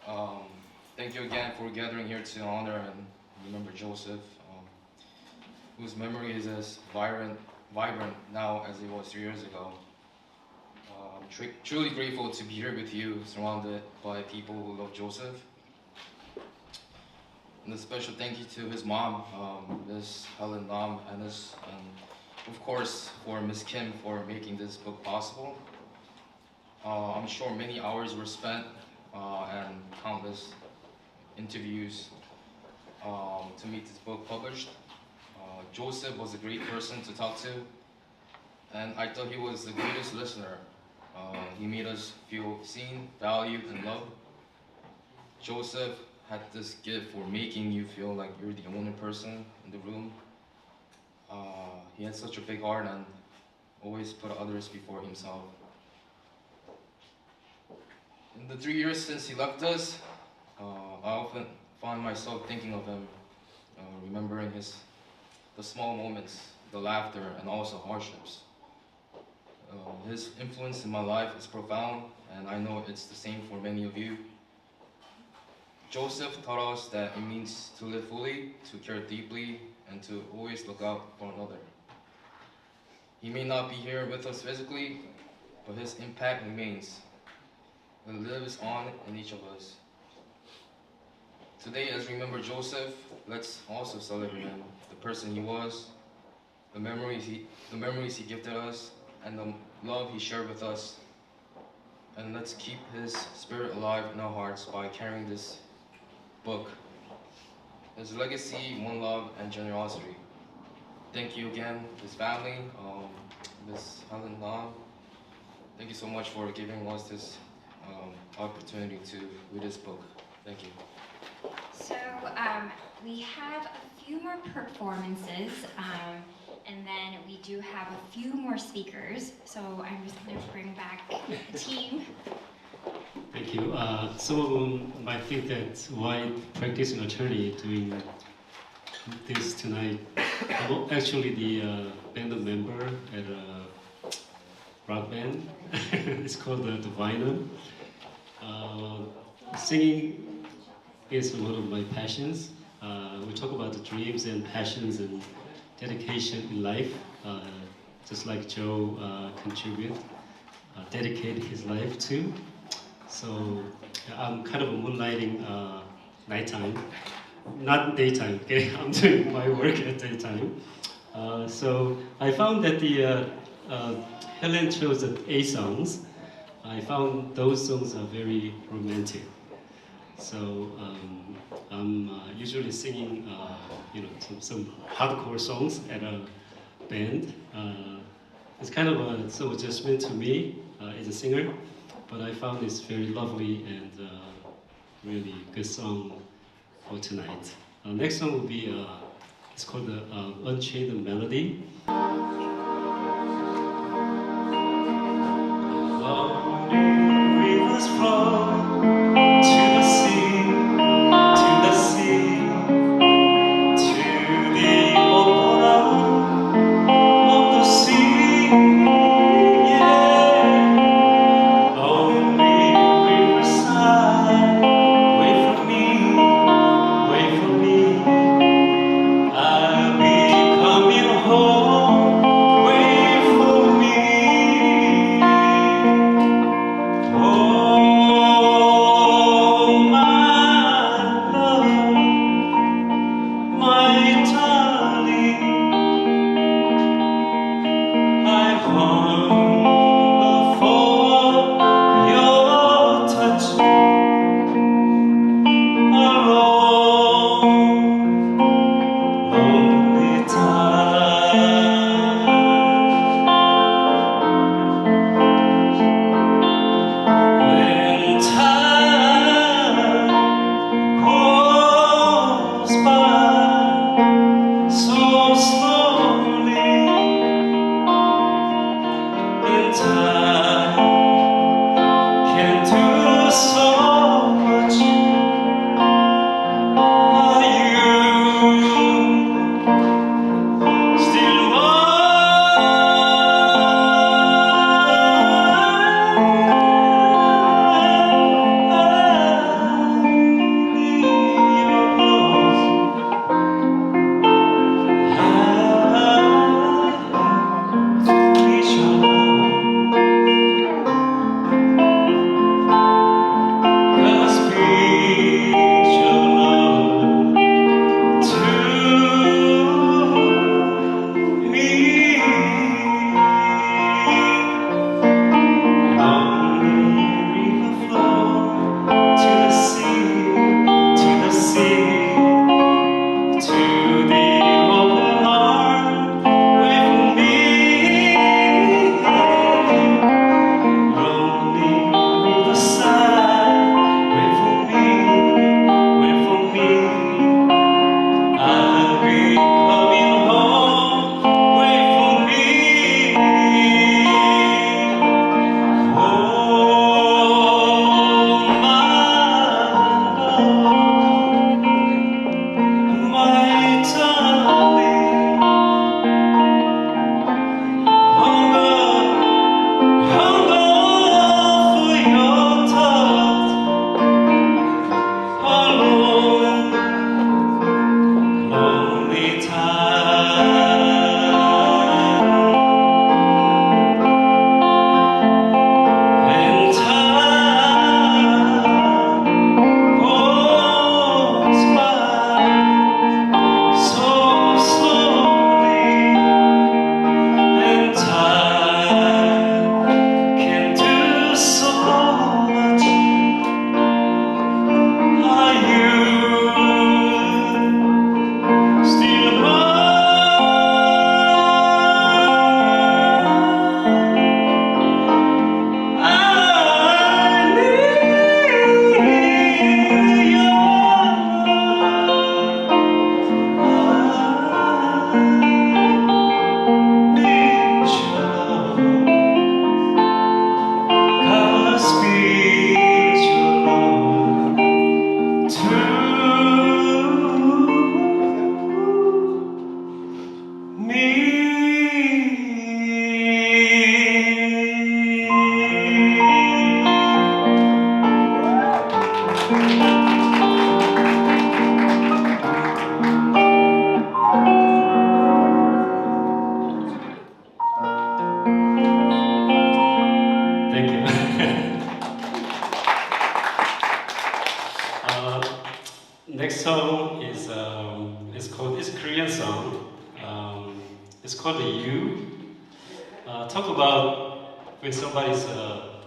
So, thank you again for gathering here to honor and remember Joseph, whose memory is as vibrant now as it was 3 years ago. I'm truly grateful to be here with you, surrounded by people who love Joseph. And a special thank you to his mom, Miss Helen Lam, and of course for Miss Kim for making this book possible. I'm sure many hours were spent and countless interviews to make this book published. Joseph was a great person to talk to, and I thought he was the greatest listener. He made us feel seen, valued, and loved. Joseph had this gift for making you feel like you're the only person in the room. He had such a big heart and always put others before himself. In the 3 years since he left us, I often find myself thinking of him, remembering the small moments, the laughter, and also hardships. His influence in my life is profound, and I know it's the same for many of you. Joseph taught us that it means to live fully, to care deeply, and to always look out for another. He may not be here with us physically, but his impact remains. It lives on in each of us. Today, as we remember Joseph, let's also celebrate him, the person he was, the memories he gifted us, and the love he shared with us. And let's keep his spirit alive in our hearts by carrying this book. His legacy, one love, and generosity. Thank you again, his family, Ms. Helen Lam. Thank you so much for giving us this opportunity to read this book. Thank you. So we have a few more performances, and then we do have a few more speakers. So I'm just going to bring back the team. Thank you. Some of them might think that why practicing attorney doing this tonight. I'm actually the band member at a rock band. It's called the Vinyl. Singing is one of my passions. We talk about the dreams and passions and dedication in life, just like Joe dedicated his life to. So I'm kind of moonlighting nighttime, not daytime. Okay, I'm doing my work at daytime. So I found that the Helen chose the 8 songs. I found those songs are very romantic. So I'm usually singing, some hardcore songs at a band. It's kind of some adjustment to me as a singer, but I found this very lovely and really good song for tonight. Next song will be it's called the Unchained Melody. Wandering rivers flow to the sea, to the sea, to the open arms of the sea. Yeah, lonely riverside, wait for me, wait for me. I'll be coming home. Next song is it's a Korean song. It's called You. Talk about when somebody's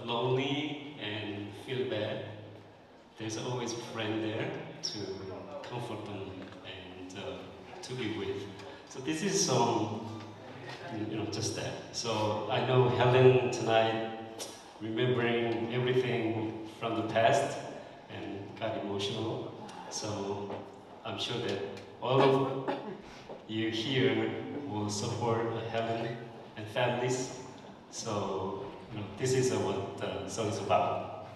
lonely and feel bad. There's always a friend there to comfort them and to be with. So this is song, just that. So I know Helen tonight remembering everything from the past and got emotional. So I'm sure that all of you here will support Helen and families. So this is what the song is about.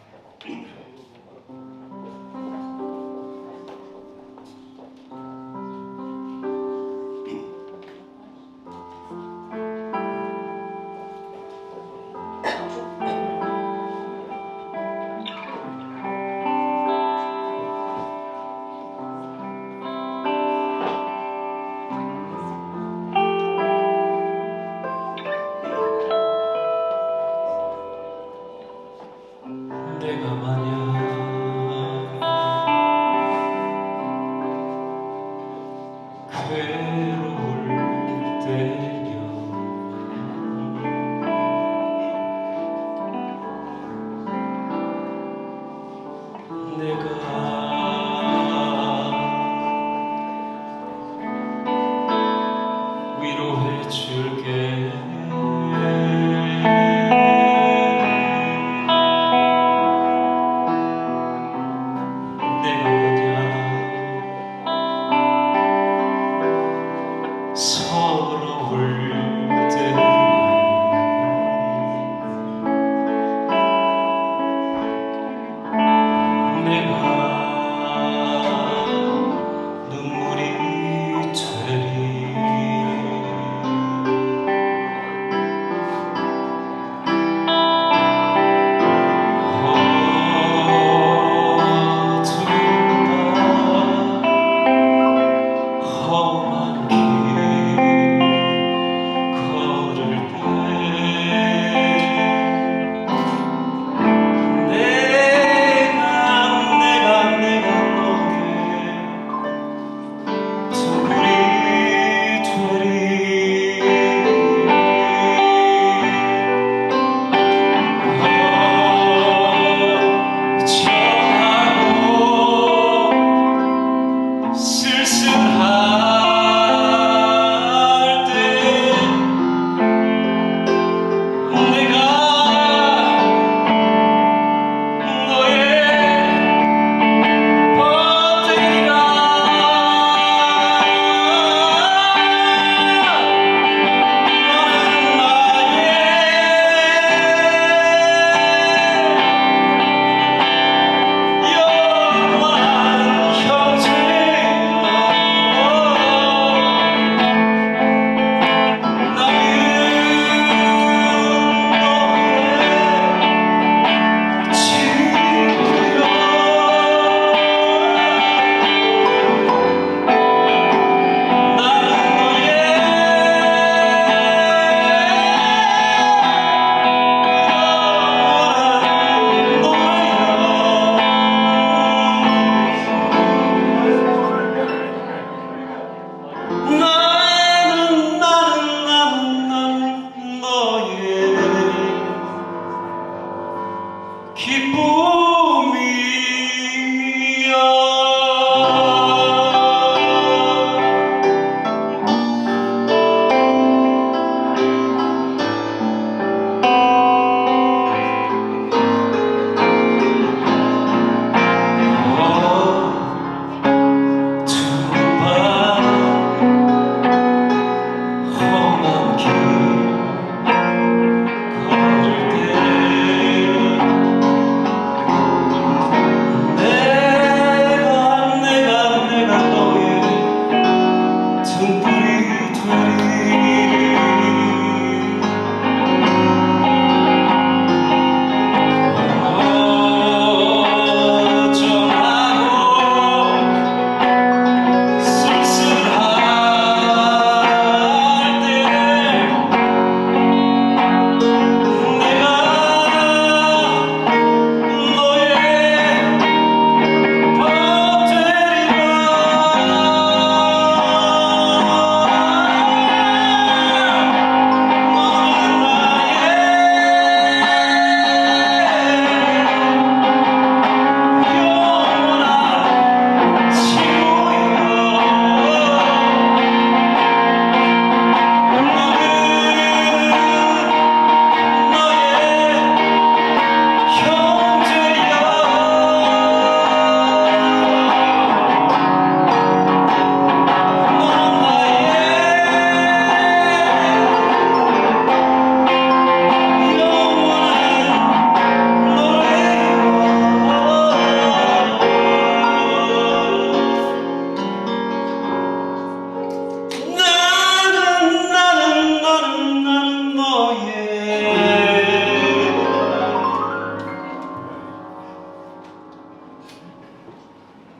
내가 만약 괴로울 때면 내가 위로해 줄게. 서러울 때면 내가 눈물이 되리. 어두운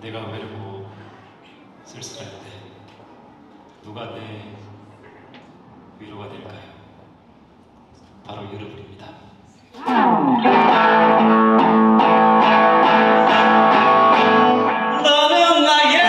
내가 외롭고 쓸쓸할 때 누가 내 위로가 될까요? 바로 여러분입니다. 너는 나의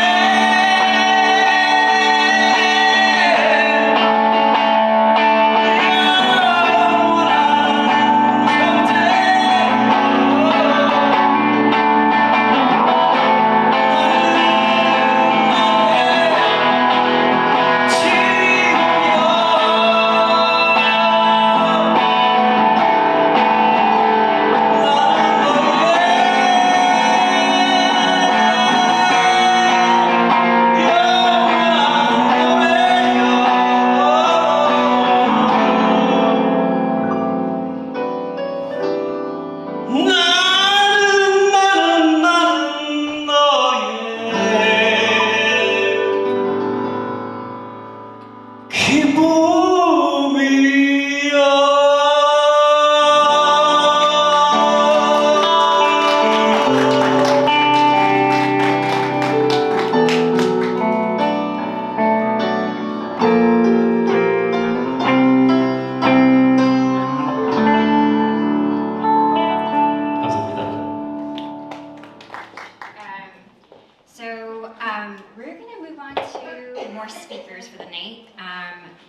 We're going to move on to more speakers for the night.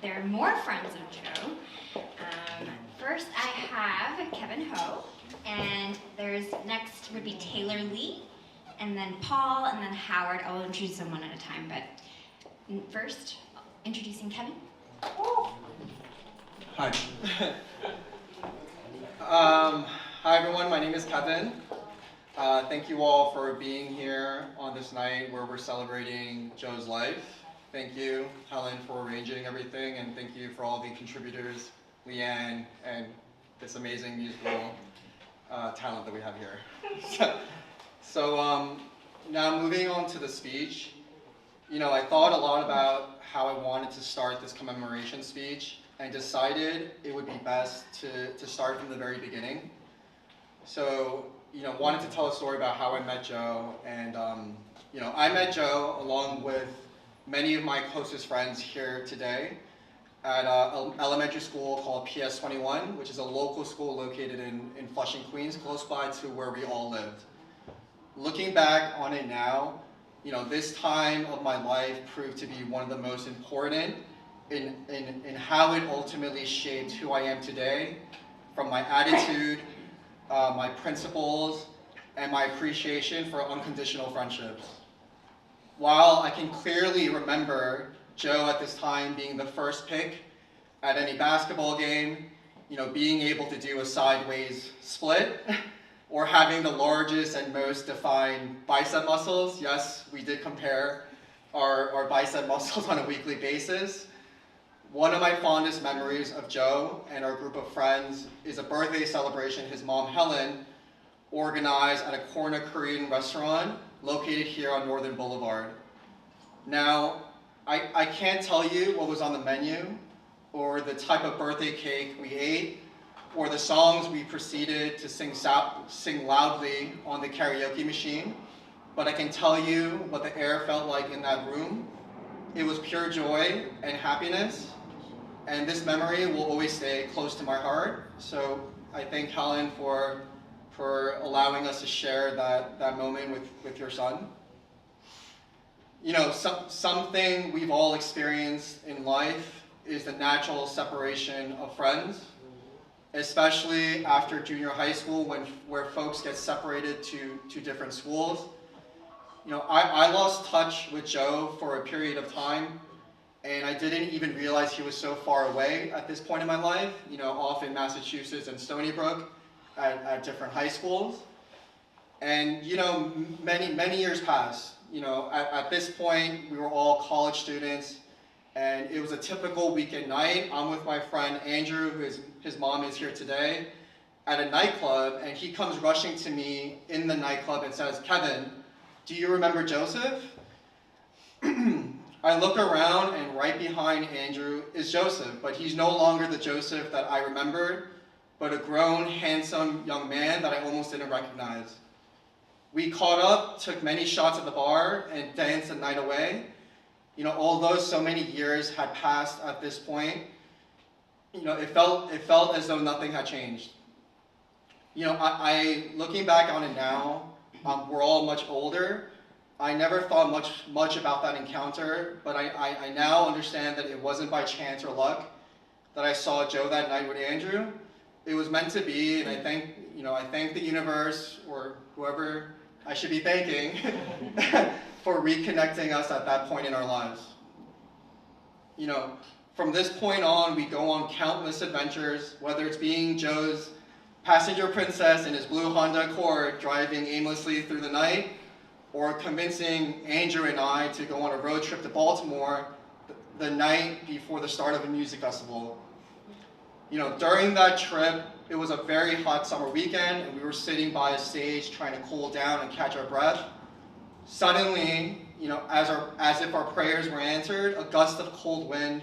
There are more friends of Joe. First, I have Kevin Ho, and there's next would be Taylor Lee, and then Paul, and then Howard. I will introduce them one at a time, but first, introducing Kevin. Hi. Hi everyone, my name is Kevin. Thank you all for being here on this night where we're celebrating Joe's life. Thank you, Helen, for arranging everything, and thank you for all the contributors, Leanne, and this amazing musical talent that we have here. So now moving on to the speech, you know, I thought a lot about how I wanted to start this commemoration speech and decided it would be best to start from the very beginning. So, you know, wanted to tell a story about how I met Joe, and you know, I met Joe along with many of my closest friends here today at an elementary school called PS21, which is a local school located in Flushing, Queens, close by to where we all lived. Looking back on it now, you know, this time of my life proved to be one of the most important in how it ultimately shaped who I am today, from my attitude, my principles, and my appreciation for unconditional friendships. While I can clearly remember Joe at this time being the first pick at any basketball game, you know, being able to do a sideways split, or having the largest and most defined bicep muscles. Yes, we did compare our bicep muscles on a weekly basis. One of my fondest memories of Joe and our group of friends is a birthday celebration his mom, Helen, organized at a corner Korean restaurant located here on Northern Boulevard. Now, I can't tell you what was on the menu, or the type of birthday cake we ate, or the songs we proceeded to sing loudly on the karaoke machine, but I can tell you what the air felt like in that room. It was pure joy and happiness, and this memory will always stay close to my heart. So I thank Helen for allowing us to share that moment with your son. You know, something we've all experienced in life is the natural separation of friends, especially after junior high school where folks get separated to different schools. You know, I lost touch with Joe for a period of time, and I didn't even realize he was so far away at this point in my life, you know, off in Massachusetts and Stony Brook at different high schools. And, you know, many years passed. You know, at this point, we were all college students, and it was a typical weekend night. I'm with my friend Andrew, his mom is here today, at a nightclub, and he comes rushing to me in the nightclub and says, "Kevin, do you remember Joseph?" I look around, and right behind Andrew is Joseph, but he's no longer the Joseph that I remembered, but a grown, handsome young man that I almost didn't recognize. We caught up, took many shots at the bar, and danced the night away. Although so many years had passed at this point, it felt as though nothing had changed. I looking back on it now, we're all much older. I never thought much about that encounter, but I now understand that it wasn't by chance or luck that I saw Joe that night with Andrew. It was meant to be, and I thank the universe or whoever I should be thanking for reconnecting us at that point in our lives. From this point on, we go on countless adventures, whether it's being Joe's passenger princess in his blue Honda Accord driving aimlessly through the night, or convincing Andrew and I to go on a road trip to Baltimore the night before the start of a music festival. During that trip, it was a very hot summer weekend, and we were sitting by a stage trying to cool down and catch our breath. Suddenly, as if our prayers were answered, a gust of cold wind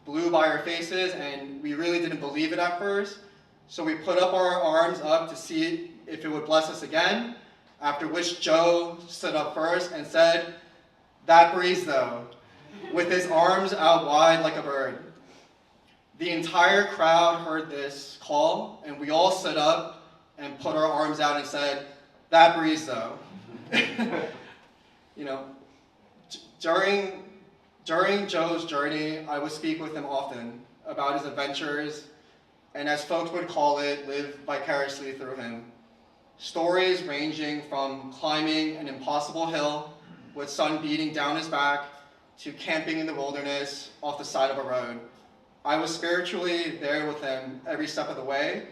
blew by our faces, and we really didn't believe it at first. So we put up our arms up to see if it would bless us again, after which Joe stood up first and said, "That breeze though," with his arms out wide like a bird. The entire crowd heard this call, and we all stood up and put our arms out and said, "That breeze though." During Joe's journey, I would speak with him often about his adventures, and as folks would call it, live vicariously through him. Stories ranging from climbing an impossible hill with sun beating down his back to camping in the wilderness off the side of a road. I was spiritually there with him every step of the way,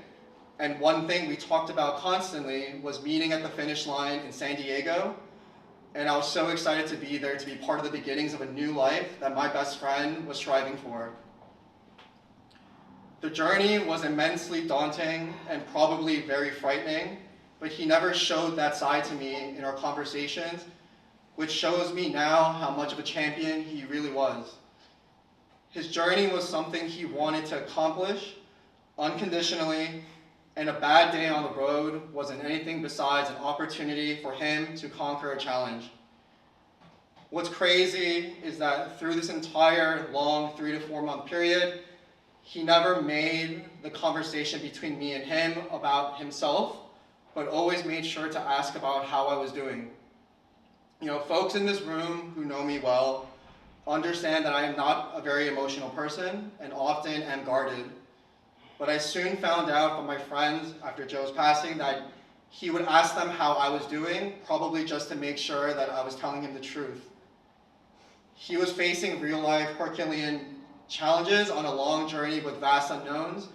and one thing we talked about constantly was meeting at the finish line in San Diego, and I was so excited to be there to be part of the beginnings of a new life that my best friend was striving for. The journey was immensely daunting and probably very frightening, but he never showed that side to me in our conversations, which shows me now how much of a champion he really was. His journey was something he wanted to accomplish unconditionally, and a bad day on the road wasn't anything besides an opportunity for him to conquer a challenge. What's crazy is that through this entire long 3 to 4 month period, he never made the conversation between me and him about himself, but always made sure to ask about how I was doing. Folks in this room who know me well understand that I am not a very emotional person and often am guarded. But I soon found out from my friends after Joe's passing that he would ask them how I was doing, probably just to make sure that I was telling him the truth. He was facing real-life Herculean challenges on a long journey with vast unknowns,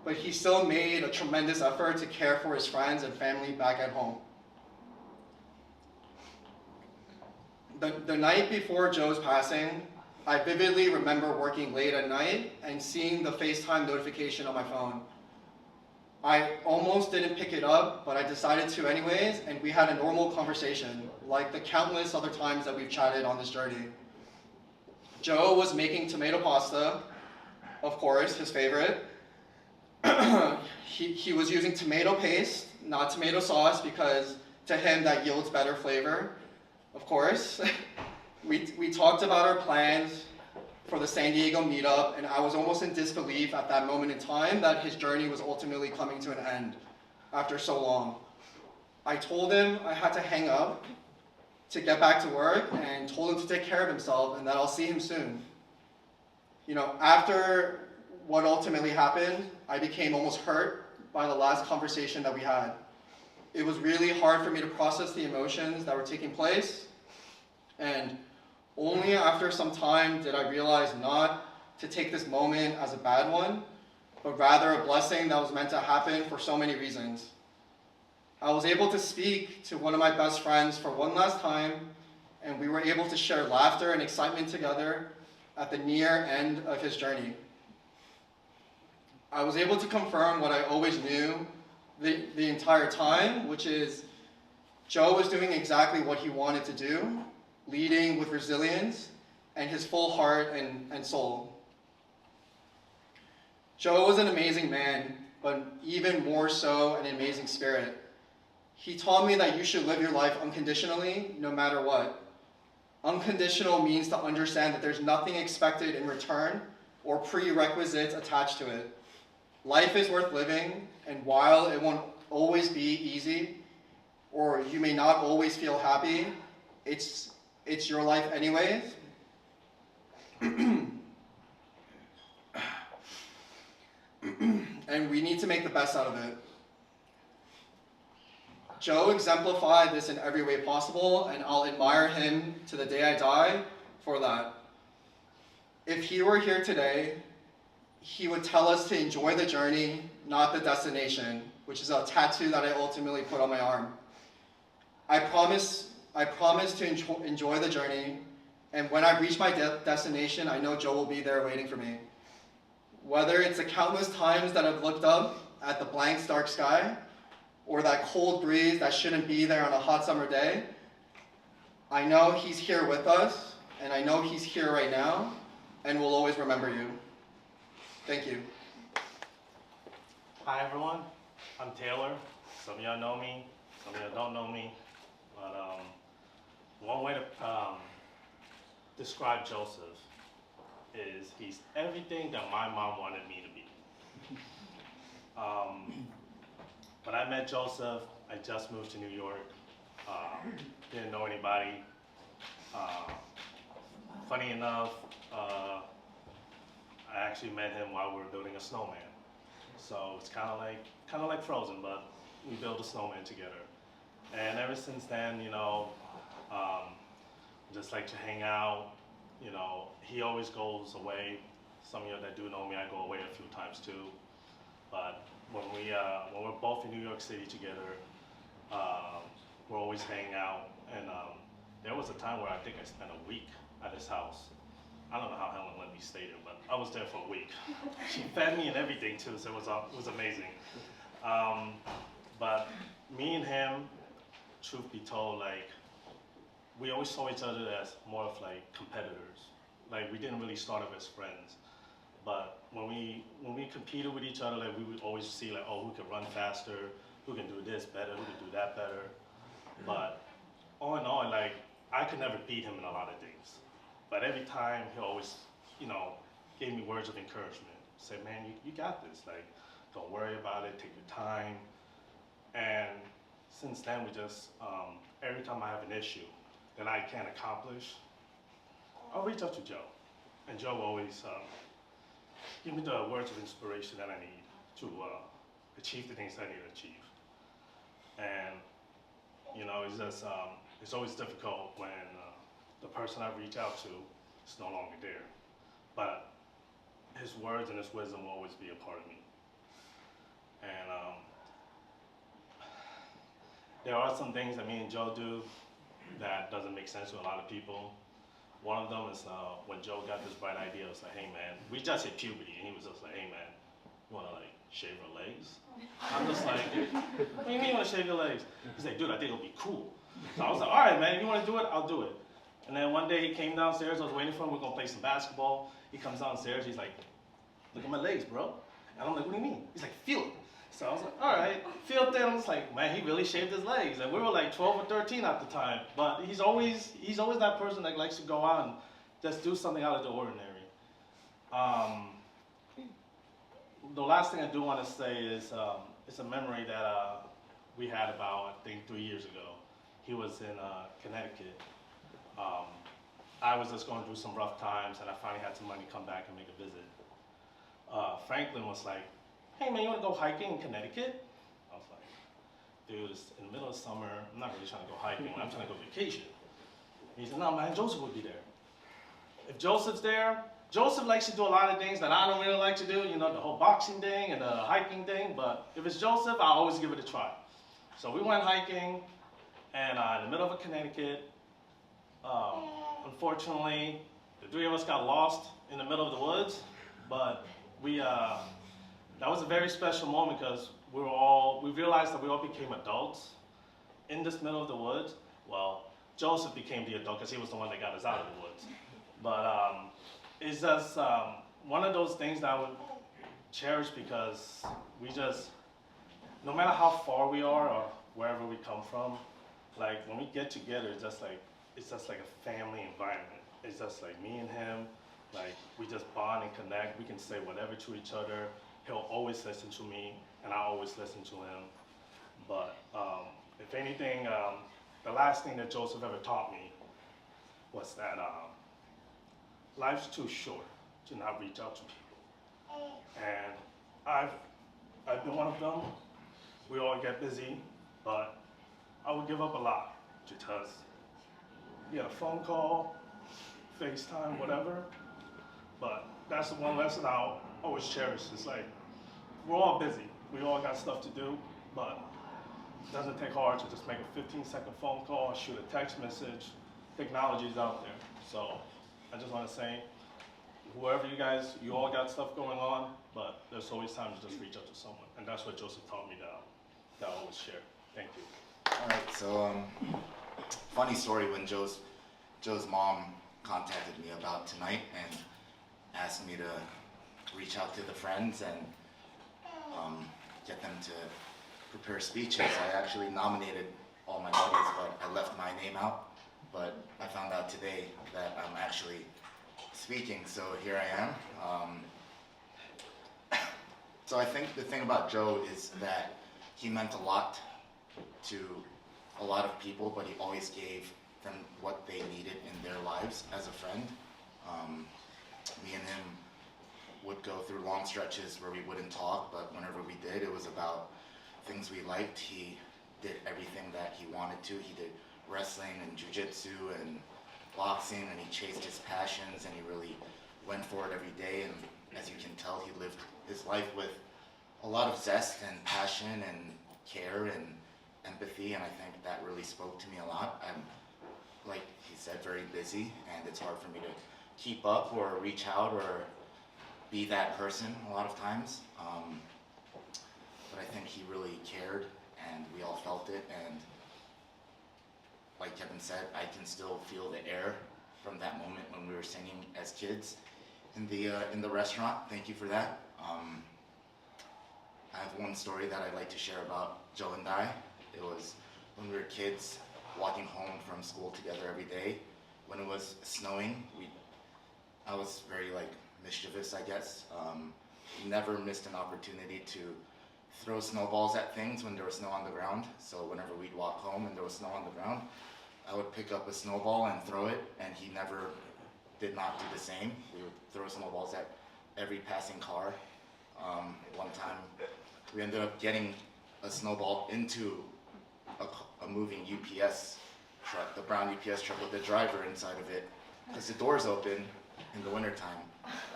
but he still made a tremendous effort to care for his friends and family back at home. The night before Joe's passing, I vividly remember working late at night and seeing the FaceTime notification on my phone. I almost didn't pick it up, but I decided to anyways, and we had a normal conversation, like the countless other times that we've chatted on this journey. Joe was making tomato pasta, of course, his favorite. He was using tomato paste, not tomato sauce, because to him that yields better flavor, of course. We talked about our plans for the San Diego meetup, and I was almost in disbelief at that moment in time that his journey was ultimately coming to an end after so long. I told him I had to hang up to get back to work and told him to take care of himself and that I'll see him soon. After what ultimately happened, I became almost hurt by the last conversation that we had. It was really hard for me to process the emotions that were taking place, and only after some time did I realize not to take this moment as a bad one, but rather a blessing that was meant to happen for so many reasons. I was able to speak to one of my best friends for one last time, and we were able to share laughter and excitement together at the near end of his journey. I was able to confirm what I always knew the entire time, which is Joe was doing exactly what he wanted to do, leading with resilience and his full heart and soul. Joe was an amazing man, but even more so an amazing spirit. He taught me that you should live your life unconditionally, no matter what. Unconditional means to understand that there's nothing expected in return or prerequisites attached to it. Life is worth living, and while it won't always be easy, or you may not always feel happy, it's your life anyways. And we need to make the best out of it. Joe exemplified this in every way possible, and I'll admire him to the day I die for that. If he were here today, he would tell us to enjoy the journey, not the destination, which is a tattoo that I ultimately put on my arm. I promise to enjoy the journey, and when I reach my destination, I know Joe will be there waiting for me. Whether it's the countless times that I've looked up at the blank, stark sky, or that cold breeze that shouldn't be there on a hot summer day, I know he's here with us, and I know he's here right now, and will always remember you. Thank you. Hi everyone, I'm Taylor. Some of y'all know me, some of y'all don't know me, but one way to describe Joseph is he's everything that my mom wanted me to be. When I met Joseph, I just moved to New York, didn't know anybody. Funny enough, I actually met him while we were building a snowman. So it's kind of like Frozen, but we built a snowman together. And ever since then, you know, just like to hang out. You know, he always goes away. Some of you that do know me, I go away a few times too. But when we're both in New York City together, we're always hanging out. And there was a time where I think I spent a week at his house. I don't know how Helen let me stay there, but I was there for a week. She fed me and everything too, so it was amazing. But me and him, truth be told, like, we always saw each other as more of like competitors. Like, we didn't really start off as friends. But when we competed with each other, like, we would always see like, oh, who can run faster, who can do this better, who can do that better. But all in all, like, I could never beat him in a lot of things. But every time he always, you know, gave me words of encouragement. Said, man, you got this. Like, don't worry about it, take your time. And since then, we just, every time I have an issue that I can't accomplish, I'll reach out to Joe. And Joe will always give me the words of inspiration that I need to achieve the things I need to achieve. And, you know, it's just, it's always difficult when the person I reach out to is no longer there. But his words and his wisdom will always be a part of me. And there are some things that me and Joe do that doesn't make sense to a lot of people. One of them is when Joe got this bright idea, it was like, hey man, we just hit puberty, and he was just like, hey man, you wanna like shave your legs? I'm just like, what do you mean you wanna shave your legs? He's like, dude, I think it'll be cool. So I was like, all right man, if you wanna do it, I'll do it. And then one day he came downstairs, I was waiting for him, we're gonna play some basketball. He comes downstairs, he's like, look at my legs, bro. And I'm like, what do you mean? He's like, feel it. So I was like, all right, feel it. I'm just like, man, he really shaved his legs. And we were like 12 or 13 at the time. But he's always that person that likes to go out and just do something out of the ordinary. The last thing I do want to say is it's a memory that we had about, I think, 3 years ago. He was in Connecticut. I was just going through some rough times, and I finally had some money to come back and make a visit. Franklin was like, hey man, you want to go hiking in Connecticut? I was like, dude, it's in the middle of summer. I'm not really trying to go hiking. I'm trying to go vacation. He said, no man, Joseph would be there. If Joseph's there, Joseph likes to do a lot of things that I don't really like to do, you know, the whole boxing thing and the hiking thing, but if it's Joseph, I always give it a try. So we went hiking, and in the middle of Connecticut, unfortunately, the three of us got lost in the middle of the woods, but that was a very special moment because we realized that we all became adults in this middle of the woods. Well, Joseph became the adult because he was the one that got us out of the woods. But it's just one of those things that I would cherish because we just, no matter how far we are or wherever we come from, like when we get together, it's just like a family environment. It's just like me and him, like we just bond and connect. We can say whatever to each other. He'll always listen to me, and I always listen to him. But if anything, the last thing that Joseph ever taught me was that life's too short to not reach out to people. And I've been one of them. We all get busy, but I would give up a lot because you get a phone call, FaceTime, whatever. But that's the one lesson I'll always cherish. It's like, we're all busy. We all got stuff to do, but it doesn't take hard to just make a 15-second phone call, shoot a text message. Technology's out there. So I just want to say, whoever you guys, you all got stuff going on, but there's always time to just reach out to someone. And that's what Joseph taught me that I always share. Thank you. All right, so funny story, when Joe's mom contacted me about tonight and asked me to reach out to the friends and get them to prepare speeches. I actually nominated all my buddies, but I left my name out. But I found out today that I'm actually speaking, so here I am. So I think the thing about Joe is that he meant a lot to a lot of people, but he always gave them what they needed in their lives as a friend. Me and him would go through long stretches where we wouldn't talk, but whenever we did, it was about things we liked. He did everything that he wanted to. He did wrestling and jiu-jitsu and boxing, and he chased his passions, and he really went for it every day. And as you can tell, he lived his life with a lot of zest and passion and care and empathy, and I think that really spoke to me a lot. I'm, like he said, very busy, and it's hard for me to keep up or reach out or be that person a lot of times. But I think he really cared, and we all felt it. And like Kevin said, I can still feel the air from that moment when we were singing as kids in the restaurant. Thank you for that. I have one story that I'd like to share about Joe and I. It was when we were kids, walking home from school together every day. When it was snowing, I was very mischievous, I guess. Never missed an opportunity to throw snowballs at things when there was snow on the ground. So whenever we'd walk home and there was snow on the ground, I would pick up a snowball and throw it, and he never did not do the same. We would throw snowballs at every passing car. One time, we ended up getting a snowball into a moving UPS truck, the brown UPS truck with the driver inside of it, because the door's open in the wintertime.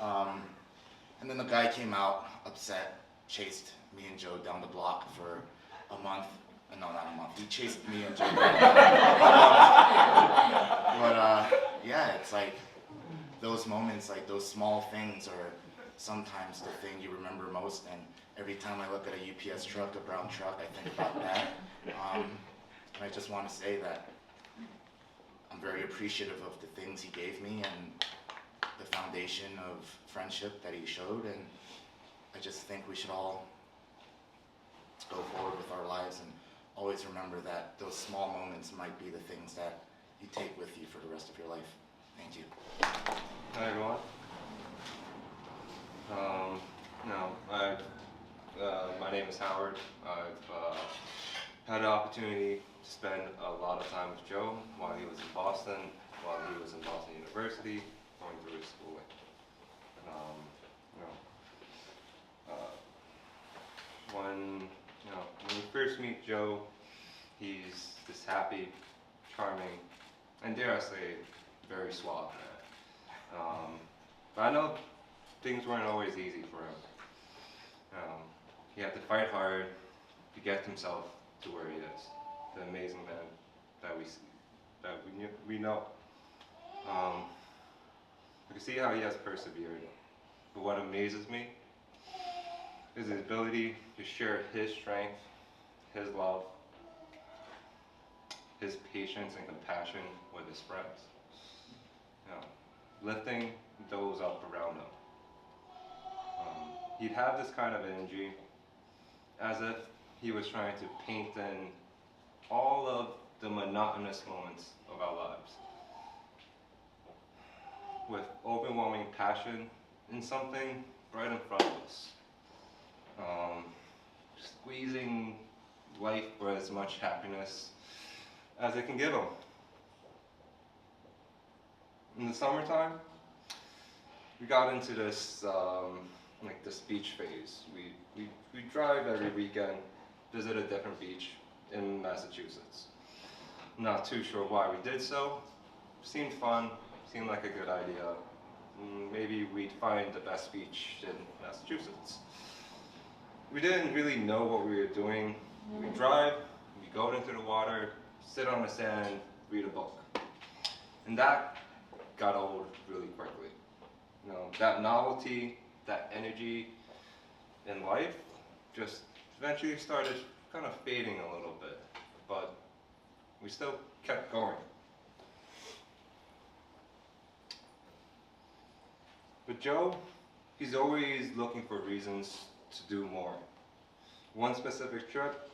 And then the guy came out upset, chased me and Joe down the block for a month. No, not a month. He chased me and Joe down But yeah, it's like those moments, like those small things are sometimes the thing you remember most. And every time I look at a UPS truck, a brown truck, I think about that. And I just want to say that I'm very appreciative of the things he gave me and the foundation of friendship that he showed. And I just think we should all go forward with our lives and always remember that those small moments might be the things that you take with you for the rest of your life. Thank you. Hi everyone. My name is Howard. I've had an opportunity to spend a lot of time with Joe while he was in Boston, while he was in Boston University, going through his schooling. When you first meet Joe, he's this happy, charming, and dare I say, very suave man. But I know things weren't always easy for him. He had to fight hard to get himself to where he is, the amazing man that we know. I can see how he has persevered, but what amazes me is his ability to share his strength, his love, his patience and compassion with his friends. Lifting those up around him. He'd have this kind of energy as if he was trying to paint in all of the monotonous moments of our lives with overwhelming passion in something right in front of us. Squeezing life for as much happiness as it can give them. In the summertime, we got into this like this beach phase. We drive every weekend, visit a different beach in Massachusetts. Not too sure why we did so. Seemed fun, seemed like a good idea. Maybe we'd find the best beach in Massachusetts. We didn't really know what we were doing. We drive, we go into the water, sit on the sand, read a book. And that got old really quickly. You know, that novelty, that energy in life just eventually started kind of fading a little bit, but we still kept going. But Joe, he's always looking for reasons to do more. One specific trip,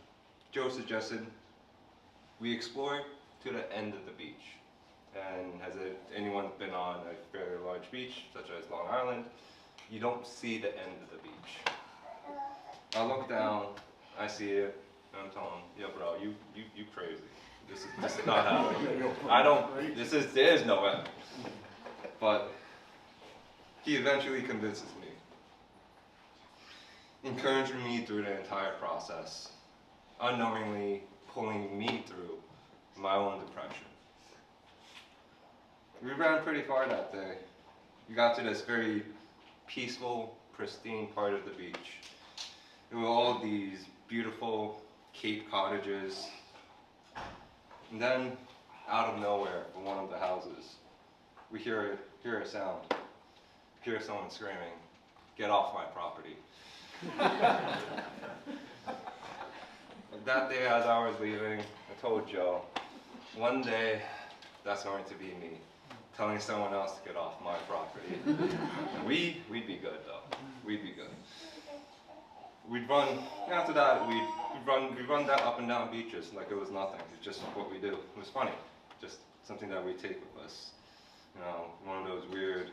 Joe suggested we explore to the end of the beach. And has anyone been on a very large beach, such as Long Island, you don't see the end of the beach. I look down, I see it, and I'm telling him, yo bro, you crazy. This is not happening. There is no end. But he eventually convinces me, encouraging me through the entire process, unknowingly pulling me through my own depression. We ran pretty far that day. We got to this very peaceful, pristine part of the beach. There were all these beautiful Cape cottages. And then, out of nowhere, from one of the houses, we hear a sound. Hear someone screaming, "Get off my property." That day, as I was leaving, I told Joe, one day, that's going to be me, telling someone else to get off my property. We'd be good though. We'd be good. We'd run, after that, we'd run that up and down beaches like it was nothing. It's just what we do. It was funny. Just something that we take with us. You know, one of those weird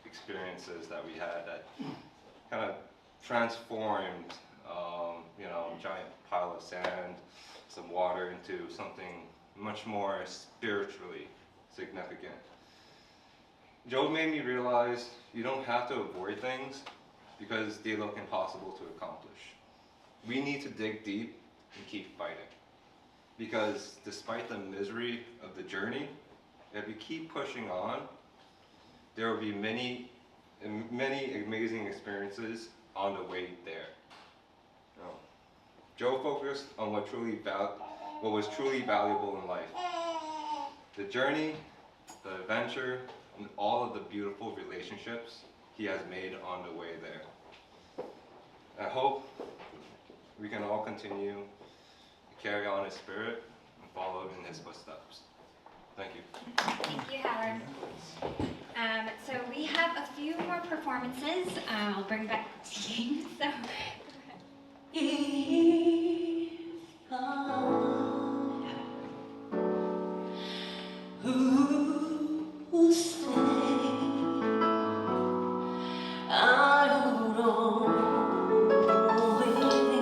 experiences that we had that kind of transformed, you know, a giant pile of sand, some water into something much more spiritually significant. Joe made me realize you don't have to avoid things because they look impossible to accomplish. We need to dig deep and keep fighting. Because despite the misery of the journey, if we keep pushing on, there will be many amazing experiences on the way there. You know, Joe focused on what was truly valuable in life. The journey, the adventure, and all of the beautiful relationships he has made on the way there. I hope we can all continue to carry on his spirit and follow in his footsteps. Thank you. Thank you, Howard. So we have a few more performances. I'll bring back to you. So, who stay out within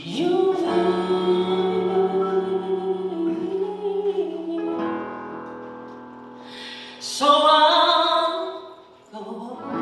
your so I'll go on.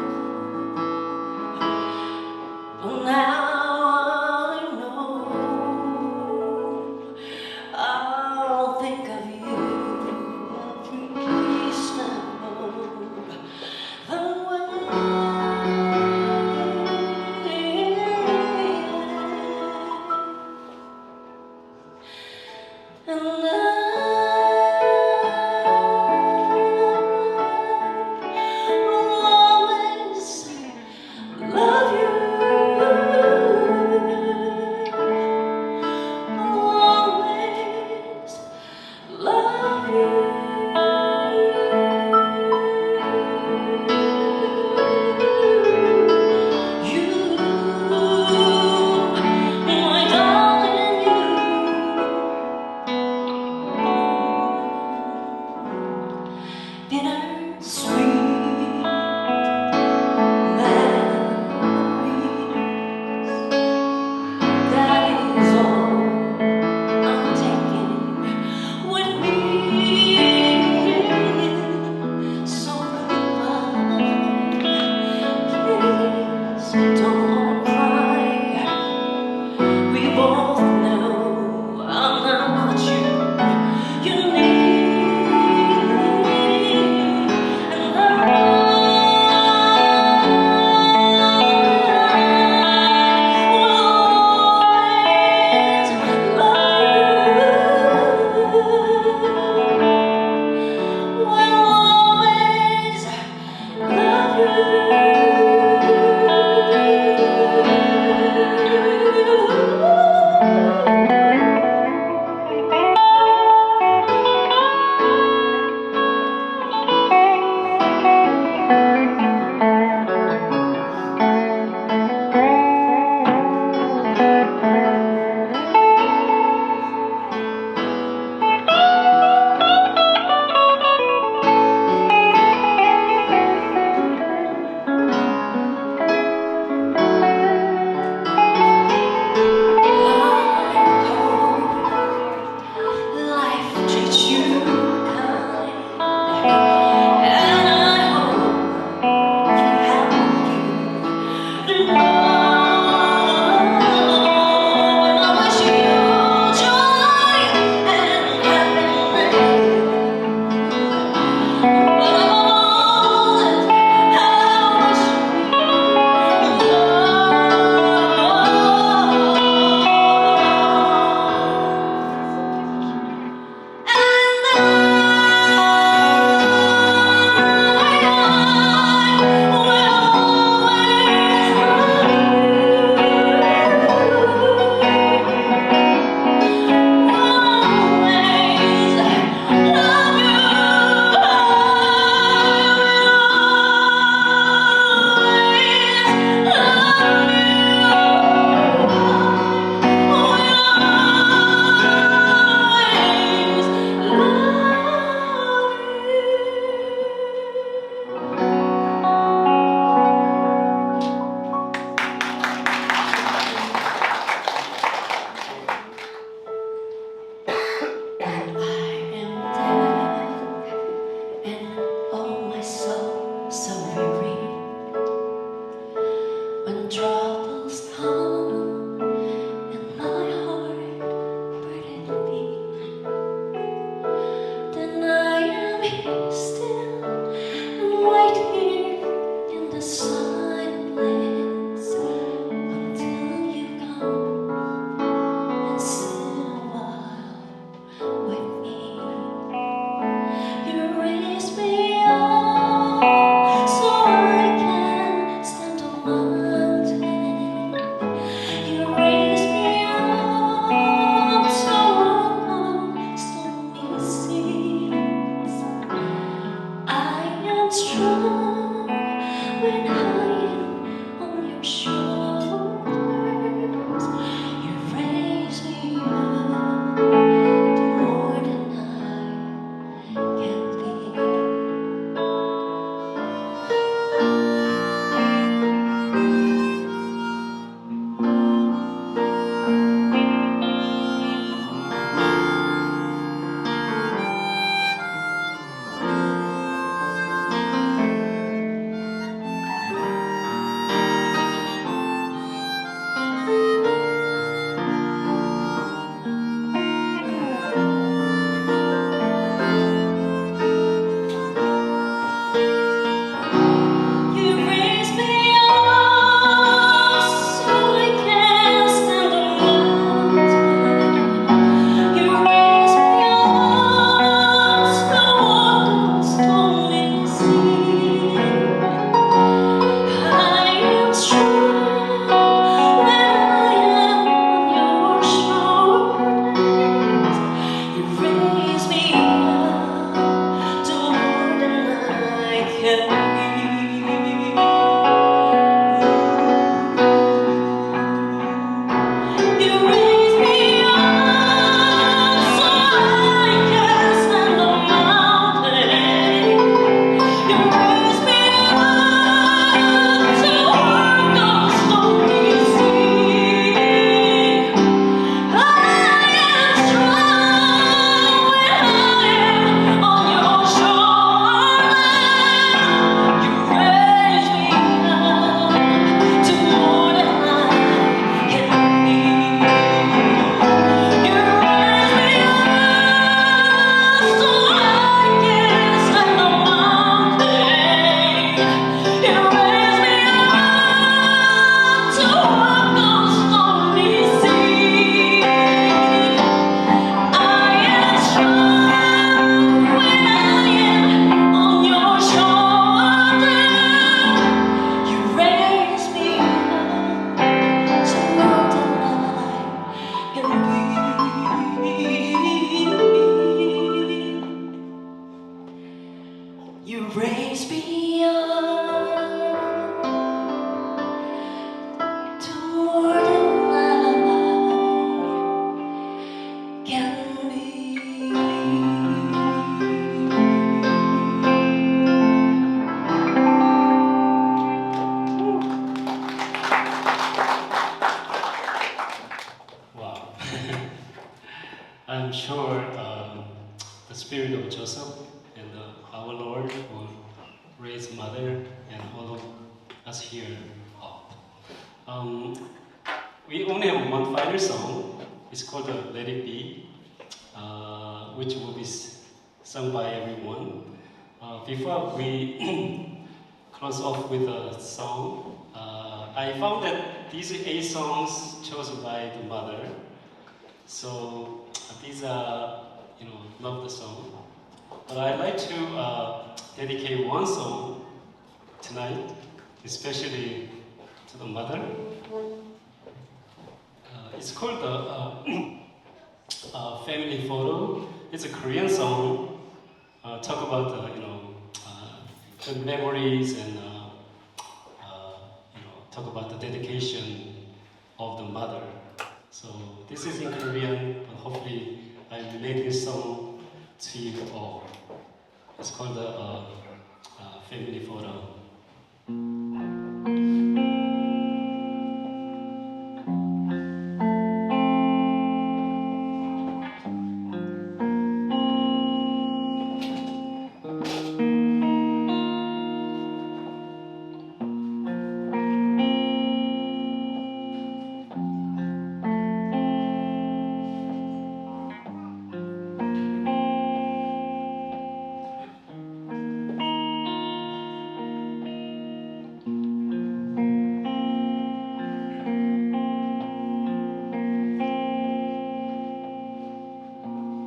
strong when I am on your shoulders. You raise me up to more than I can be. You raise me up so I can stand on mountain. You raise me up so walk on stormy sea. I am strong when I am on your shoulders. You raise me up to more than I can be. You raise me up so I can stand on mountain. You raise me up to walk on stormy sea. I am strong when I am on your shoulders. You raise me up to more than I can be. You raise me up so I can stand on mountain. You raise me up to walk on stormy sea. I am strong when I am on your shoulders. You raise me up to more than I can be. You raise me up to more than I can be. Wow. I'm sure the spirit of Joseph and our Lord will raise mother and all of us here up. We only have one final song. It's called Let It Be, which will be sung by everyone. Before we close off with a song, I found that these 8 songs chosen by the mother. So these are, love the song. But I'd like to dedicate one song tonight, especially to the mother. It's called Family Photo. It's a Korean song. Talk about good memories and talk about the dedication of the mother. So this is in Korean, but hopefully I relate this song to you all. It's called Family Photo.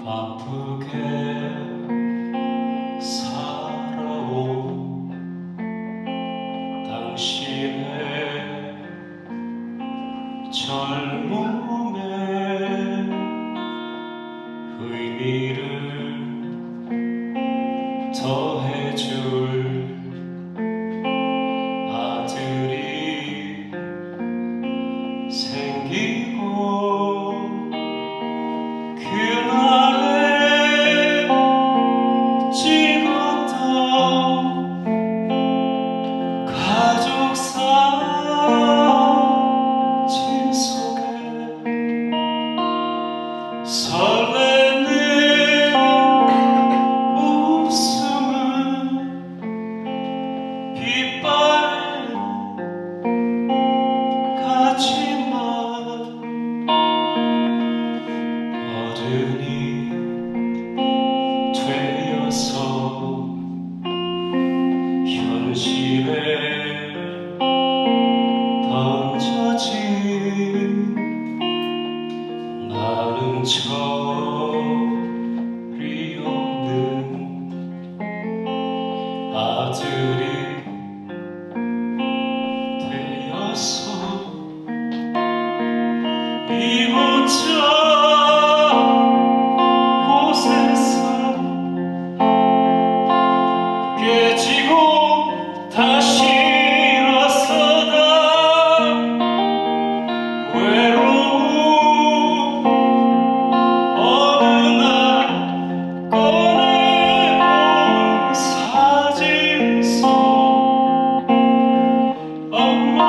바쁘게 살아온 당신의 젊음의 의미를 더해줄 아들이 되어서 이곳저 곳에서 깨지고 다시 일어서다 외로운 어느 날 꺼내본 사진 속 엄마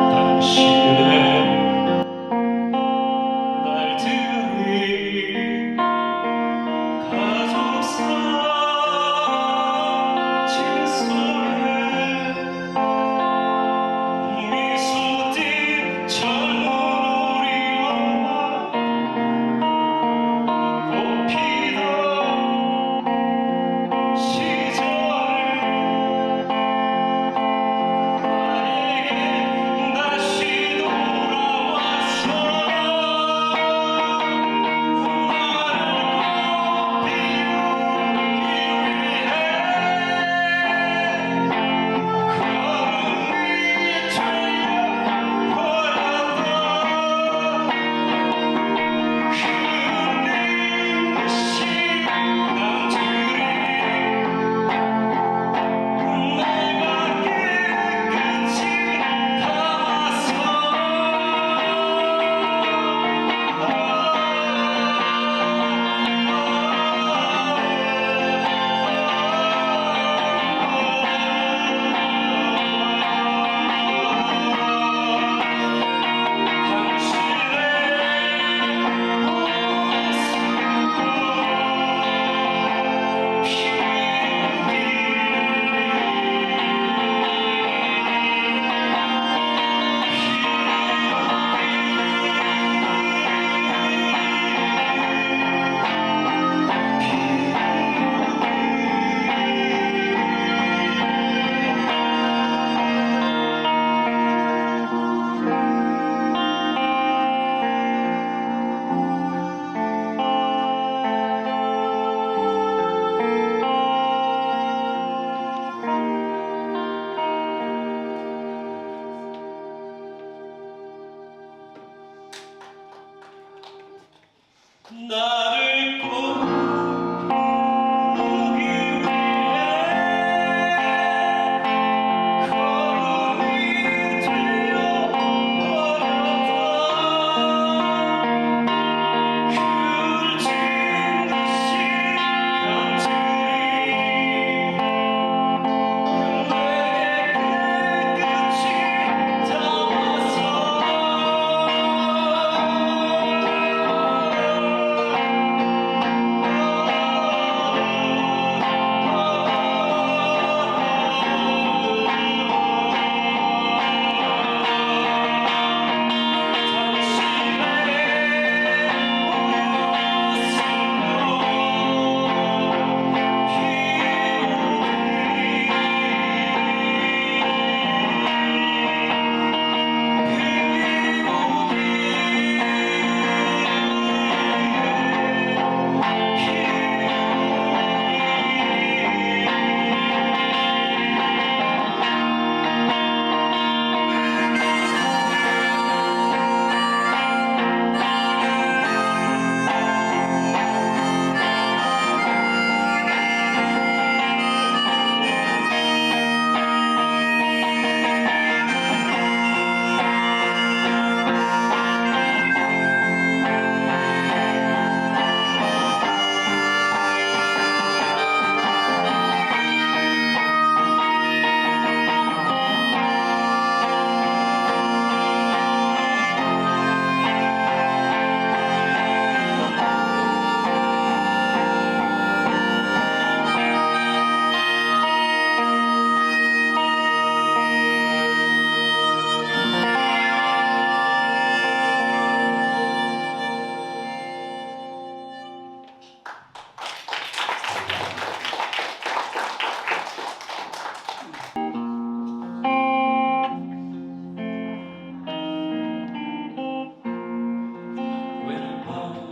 당신의 날들이 가족 사진 속에 미소 띤 젊은 우리 엄마 꽃피던 시절을 나에게 다시 돌아와서 나를 꼭 비우기 위해 걸음이 틀려버렸던 그린 시간들이 내가 깨끗이 담았어 나를 꼭 보기 위해 걸음이 들려버렸던 굵은 그 시간들이 내게 깨끗이 담아서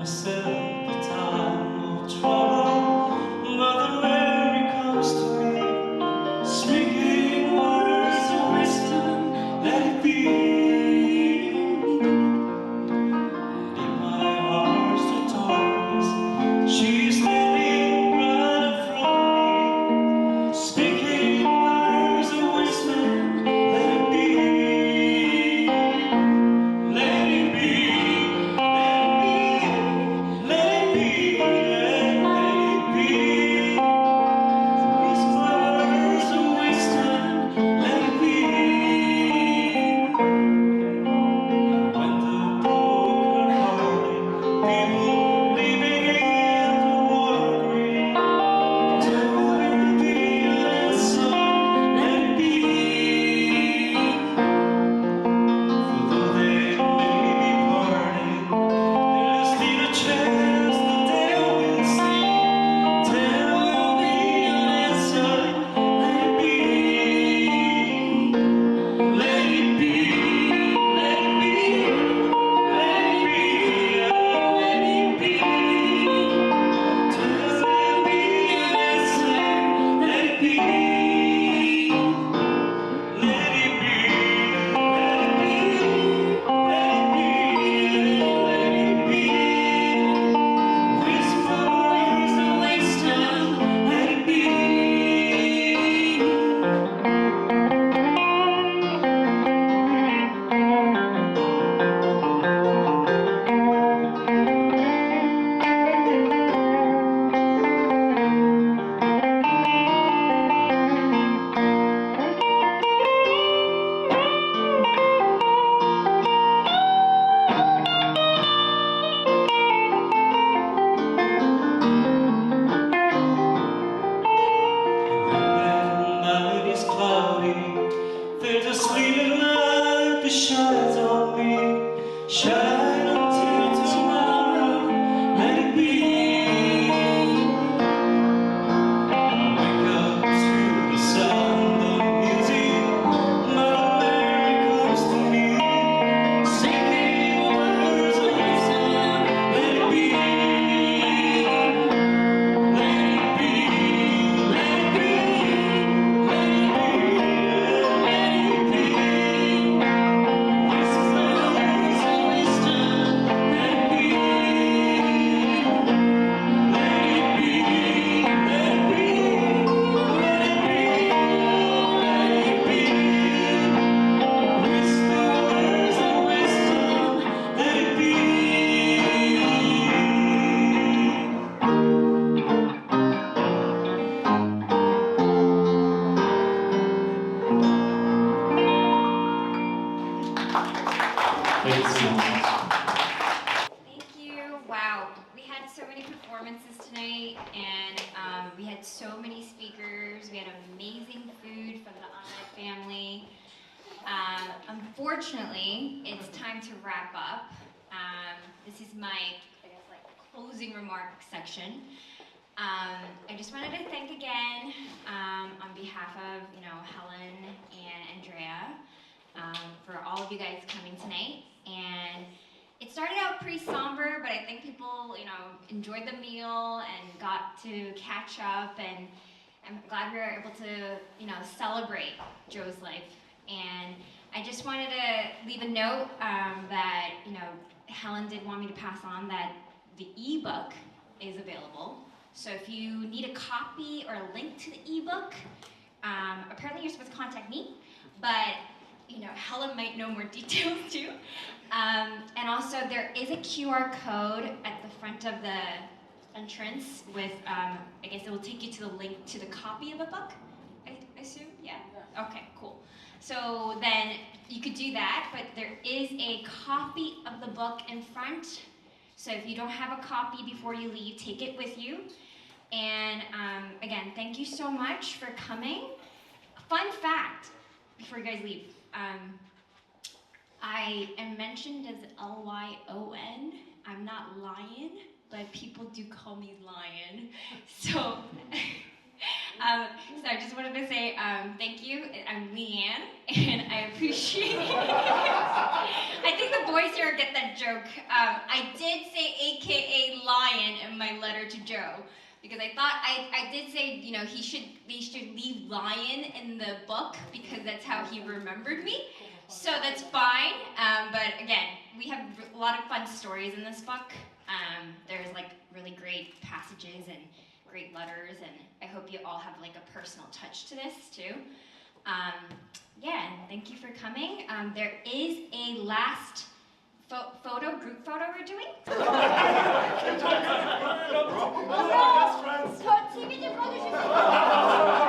myself the time of trouble, but when it comes to me, speaking words of wisdom, let it be. And in my heart's the darkness, she's standing right in front of me, speaking words of wisdom, let it be. Let it be. There's a sleeping light that shines on me, shine until tomorrow, let it be. Wake up to the sound of music, Mother Mary comes to me, singing words of wisdom, let it be. Let it be, let it be, let it Thank you. Wow, we had so many performances tonight, and we had so many speakers. We had amazing food from the Ahmed family. Unfortunately, it's time to wrap up. This is my, I guess, like closing remark section. I just wanted to thank again, on behalf of Helen and Andrea, for all of you guys coming tonight. And it started out pretty somber, but I think people, enjoyed the meal and got to catch up, and I'm glad we were able to, celebrate Joe's life. And I just wanted to leave a note that, Helen did want me to pass on that the ebook is available. So if you need a copy or a link to the ebook, apparently you're supposed to contact me, but Helen might know more details too. And also there is a QR code at the front of the entrance with, I guess it will take you to the link to the copy of the book, I assume, yeah? Okay, cool. So then you could do that, but there is a copy of the book in front. So if you don't have a copy before you leave, take it with you. And again, thank you so much for coming. Fun fact, before you guys leave, I am mentioned as Lyon. I'm not Lion, but people do call me Lion. So, so I just wanted to say thank you. I'm Leanne, and I appreciate it. I think the boys here get that that joke. I did say AKA lion in my letter to Joe, because I thought I did say, you know, they should leave lion in the book because that's how he remembered me. So that's fine. But again, we have a lot of fun stories in this book. There's like really great passages and great letters, and I hope you all have like a personal touch to this too. Yeah, and thank you for coming. There is a last group photo we're doing. TV 좀 꺼주시죠.